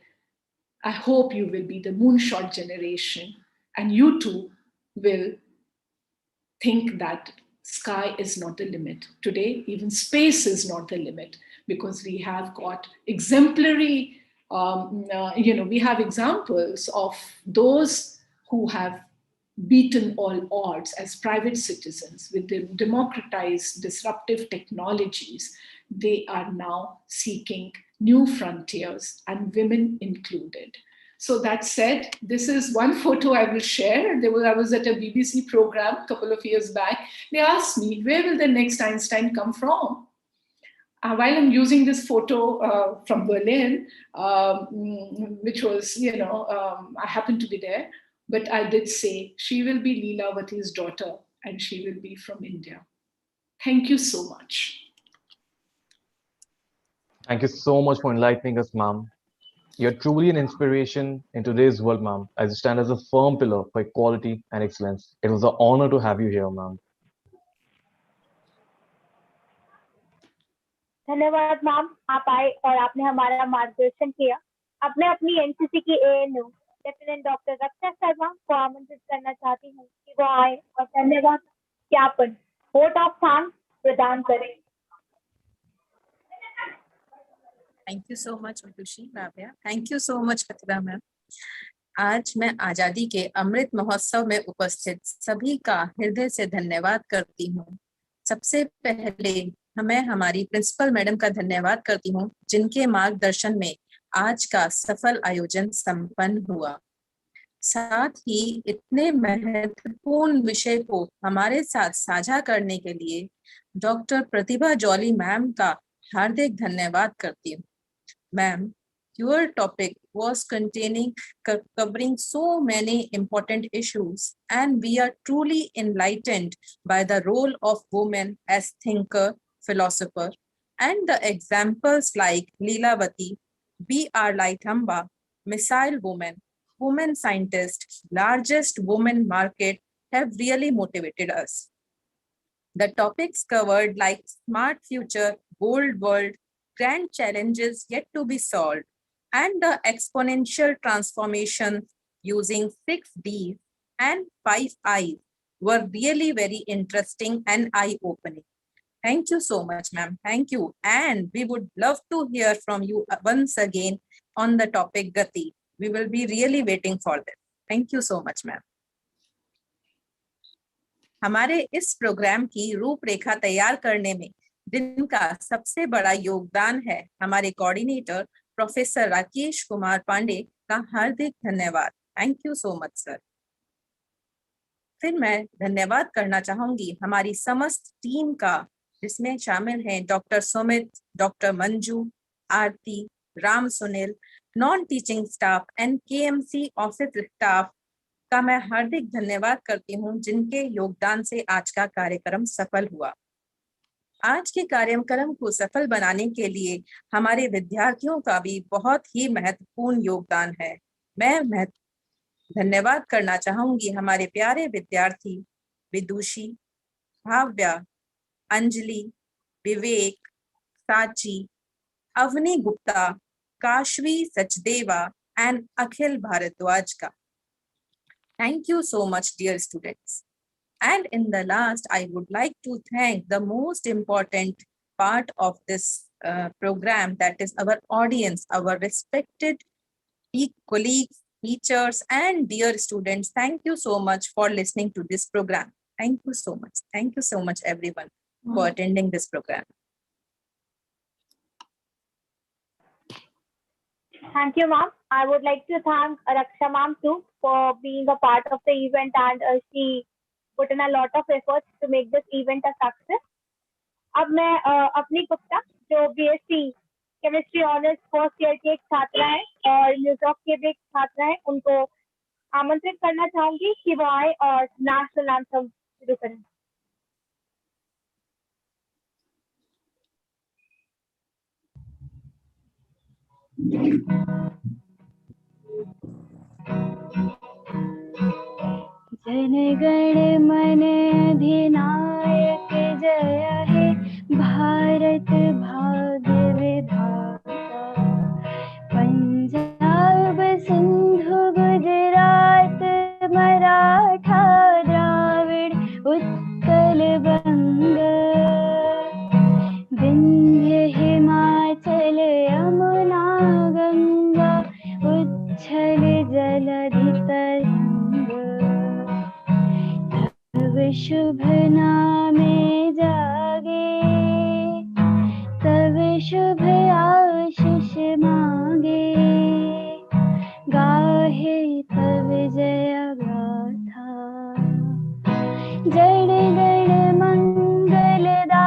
I hope you will be the moonshot generation and you too will think that sky is not the limit. Today, even space is not the limit because we have got exemplary, we have examples of those who have beaten all odds as private citizens with the democratized disruptive technologies. They are now seeking new frontiers and women included. So that said, this is one photo I will share. I was at a BBC program a couple of years back. They asked me, where will the next Einstein come from? While I'm using this photo from Berlin, which was, I happened to be there, but I did say, she will be Leelavati's daughter and she will be from India. Thank you so much. Thank you so much for enlightening us, ma'am. You're truly an inspiration in today's world, ma'am, as you stand as a firm pillar for equality and excellence. It was an honor to have you here, ma'am. धन्यवाद ma'am, आप आए और आपने हमारा मार्गदर्शन किया। अब मैं अपनी एनसीसी की एएनयू लेफ्टिनेंट डॉक्टर रक्षा शर्मा को आमंत्रित करना चाहती हूँ कि वो आए और धन्यवाद ज्ञापन वोट ऑफ थैंक्स प्रदान करें। Thank you so much Urdushi Rabia, thank you so much Pratibha ma'am. आज मैं आजादी के अमृत महोत्सव में उपस्थित सभी का हृदय से धन्यवाद करती हूँ। सबसे पहले मैं हमारी प्रिंसिपल मैडम का धन्यवाद करती हूँ जिनके मार्गदर्शन में आज का सफल आयोजन संपन्न हुआ। साथ ही इतने महत्वपूर्ण विषय को हमारे साथ साझा करने के लिए डॉक्टर प्रतिभा जॉली मैम का हार्दिक धन्यवाद करती हूँ। Ma'am, your topic was covering so many important issues, and we are truly enlightened by the role of women as thinker, philosopher, and the examples like Leelavati, B.R. Lightamba, Missile Woman, Women Scientist, largest women market have really motivated us. The topics covered like smart future, bold world, grand challenges yet to be solved, and the exponential transformation using 6Ds and 5 Is were really very interesting and eye-opening. Thank you so much, ma'am. Thank you. And we would love to hear from you once again on the topic Gati. We will be really waiting for this. Thank you so much, ma'am. हमारे इस programme की रूपरेखा तैयार करने में जिनका सबसे बड़ा योगदान है हमारे कोऑर्डिनेटर प्रोफेसर राकेश कुमार पांडे का हार्दिक धन्यवाद। Thank you so much sir. फिर मैं धन्यवाद करना चाहूंगी हमारी समस्त टीम का जिसमें शामिल हैं doctor Sumit, doctor Manju, Aarti, Ram Sunil, non teaching staff and KMC office staff का मैं हार्दिक धन्यवाद करती हूँ जिनके योगदान से आज का कार्यक्रम सफल हुआ। आज के कार्यक्रम को सफल बनाने के लिए हमारे विद्यार्थियों का भी बहुत ही महत्वपूर्ण योगदान है। मैं धन्यवाद करना चाहूंगी हमारे प्यारे विद्यार्थी विदुषी, भाव्या, अंजलि, विवेक, साची, अवनी गुप्ता, काशवी सचदेवा एंड अखिल भारद्वाज का। Thank you so much, dear students. And in the last, I would like to thank the most important part of this program, that is our audience, our respected colleagues, teachers, and dear students. Thank you so much for listening to this program. Thank you so much. Thank you so much, everyone, for attending this program. Thank you, ma'am. I would like to thank Raksha ma'am too for being a part of the event, and she put in a lot of efforts to make this event a success. अब मैं अपनी गुप्ता जो BSc chemistry honours first year के एक छात्रा है और New York के भी एक छात्रा है, उनको आमंत्रित करना चाहूंगी कि वो आए और नेशनल एंथम शुरू करें। जन गण मन अधिनायक जय जय हे भारत भाग्य विधाता पंजाब सिंधु गुजरात मराठा द्राविड़ उत्कल बंग विंध्य हिमाचल यमुना गंगा उच्छल जलधि तरंग तब शुभ नामे जागे तब शुभ आशीष मांगे गाहे तब जय गाथा जड़ गण मंगलदायक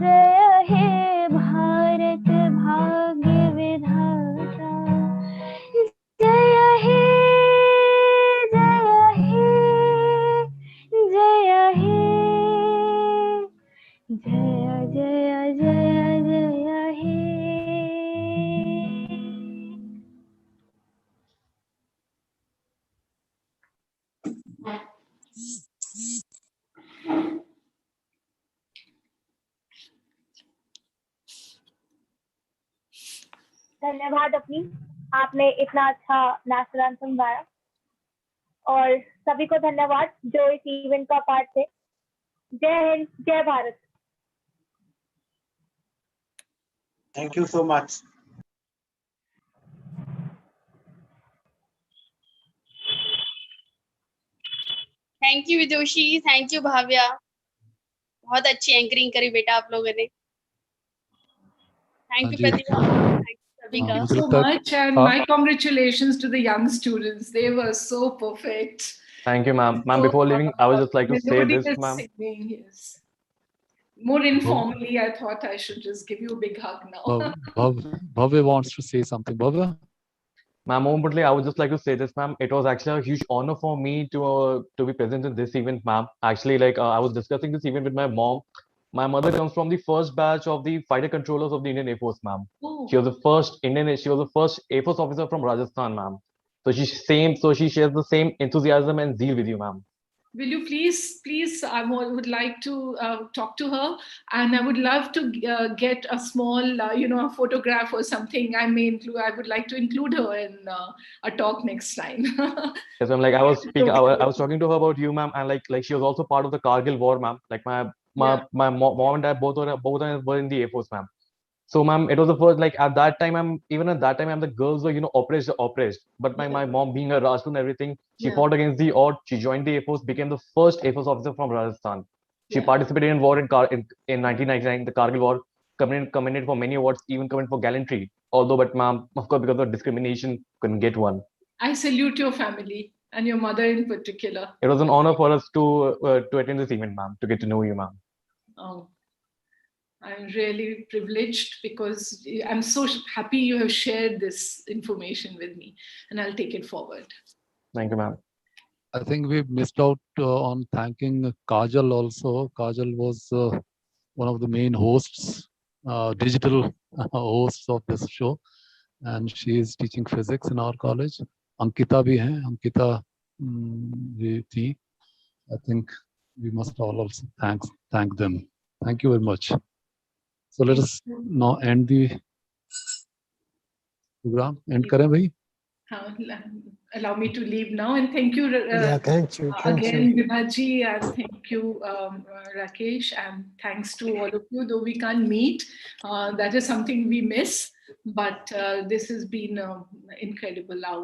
जय हे भारत भाग्य विधाता जय हे जय हे जय हे जय जय जय जय हे धन्यवाद अपनी, आपने इतना अच्छा नेशनल एंथम गाया और सभी को धन्यवाद जो इस इवेंट का पार्ट थे। जय हिंद, जय Bharat. Thank you so much. Thank you Vidushi, thank you Bhavya, बहुत अच्छी एंकरिंग करी बेटा आप लोगों ने। Thank you Pratibha, Thank you so much, and my congratulations to the young students. They were so perfect. Thank you, ma'am. Ma'am, before leaving, I would just like to say this, ma'am. Yes. More informally, I thought I should just give you a big hug now. Bhavya wants to say something. Bhavya? Ma'am, more importantly, I would just like to say this, ma'am. It was actually a huge honor for me to be present in this event, ma'am. Actually, I was discussing this event with my mom. My mother comes from the first batch of the fighter controllers of the Indian Air Force, ma'am. Oh. She was the first Air Force officer from Rajasthan, ma'am. So she shares the same enthusiasm and zeal with you, ma'am. Will you please, I would like to talk to her, and I would love to get a small, a photograph or something. I would like to include her in a talk next time. Yes, ma'am. I was talking to her about you, ma'am, and she was also part of the Kargil war, ma'am. My mom and dad both were in the Air Force, ma'am. So, ma'am, it was the first, at that time, the girls were, oppressed. But my mom, being a Rajput and everything, she fought against the odds. She joined the Air Force, became the first Air Force officer from Rajasthan. She participated in war in 1999, the Kargil war, commended for many awards, even commended for gallantry. Although, but ma'am, of course, because of discrimination, couldn't get one. I salute your family and your mother in particular. It was an honor for us to attend this event, ma'am, to get to know you, ma'am. Oh, I'm really privileged because I'm so happy you have shared this information with me, and I'll take it forward. Thank you, ma'am. I think we missed out on thanking Kajal also. Kajal was one of the main hosts, digital hosts of this show, and she is teaching physics in our college. Ankita bhi hai. Ankita thi. I think we must all also thank them. Thank you very much. So let us now end the program. End kare bhai. Allow me to leave now, and thank you, thank you again, Vibhaji, and thank you, Rakesh, and thanks to all of you. Though we can't meet, that is something we miss, but this has been an incredible hour.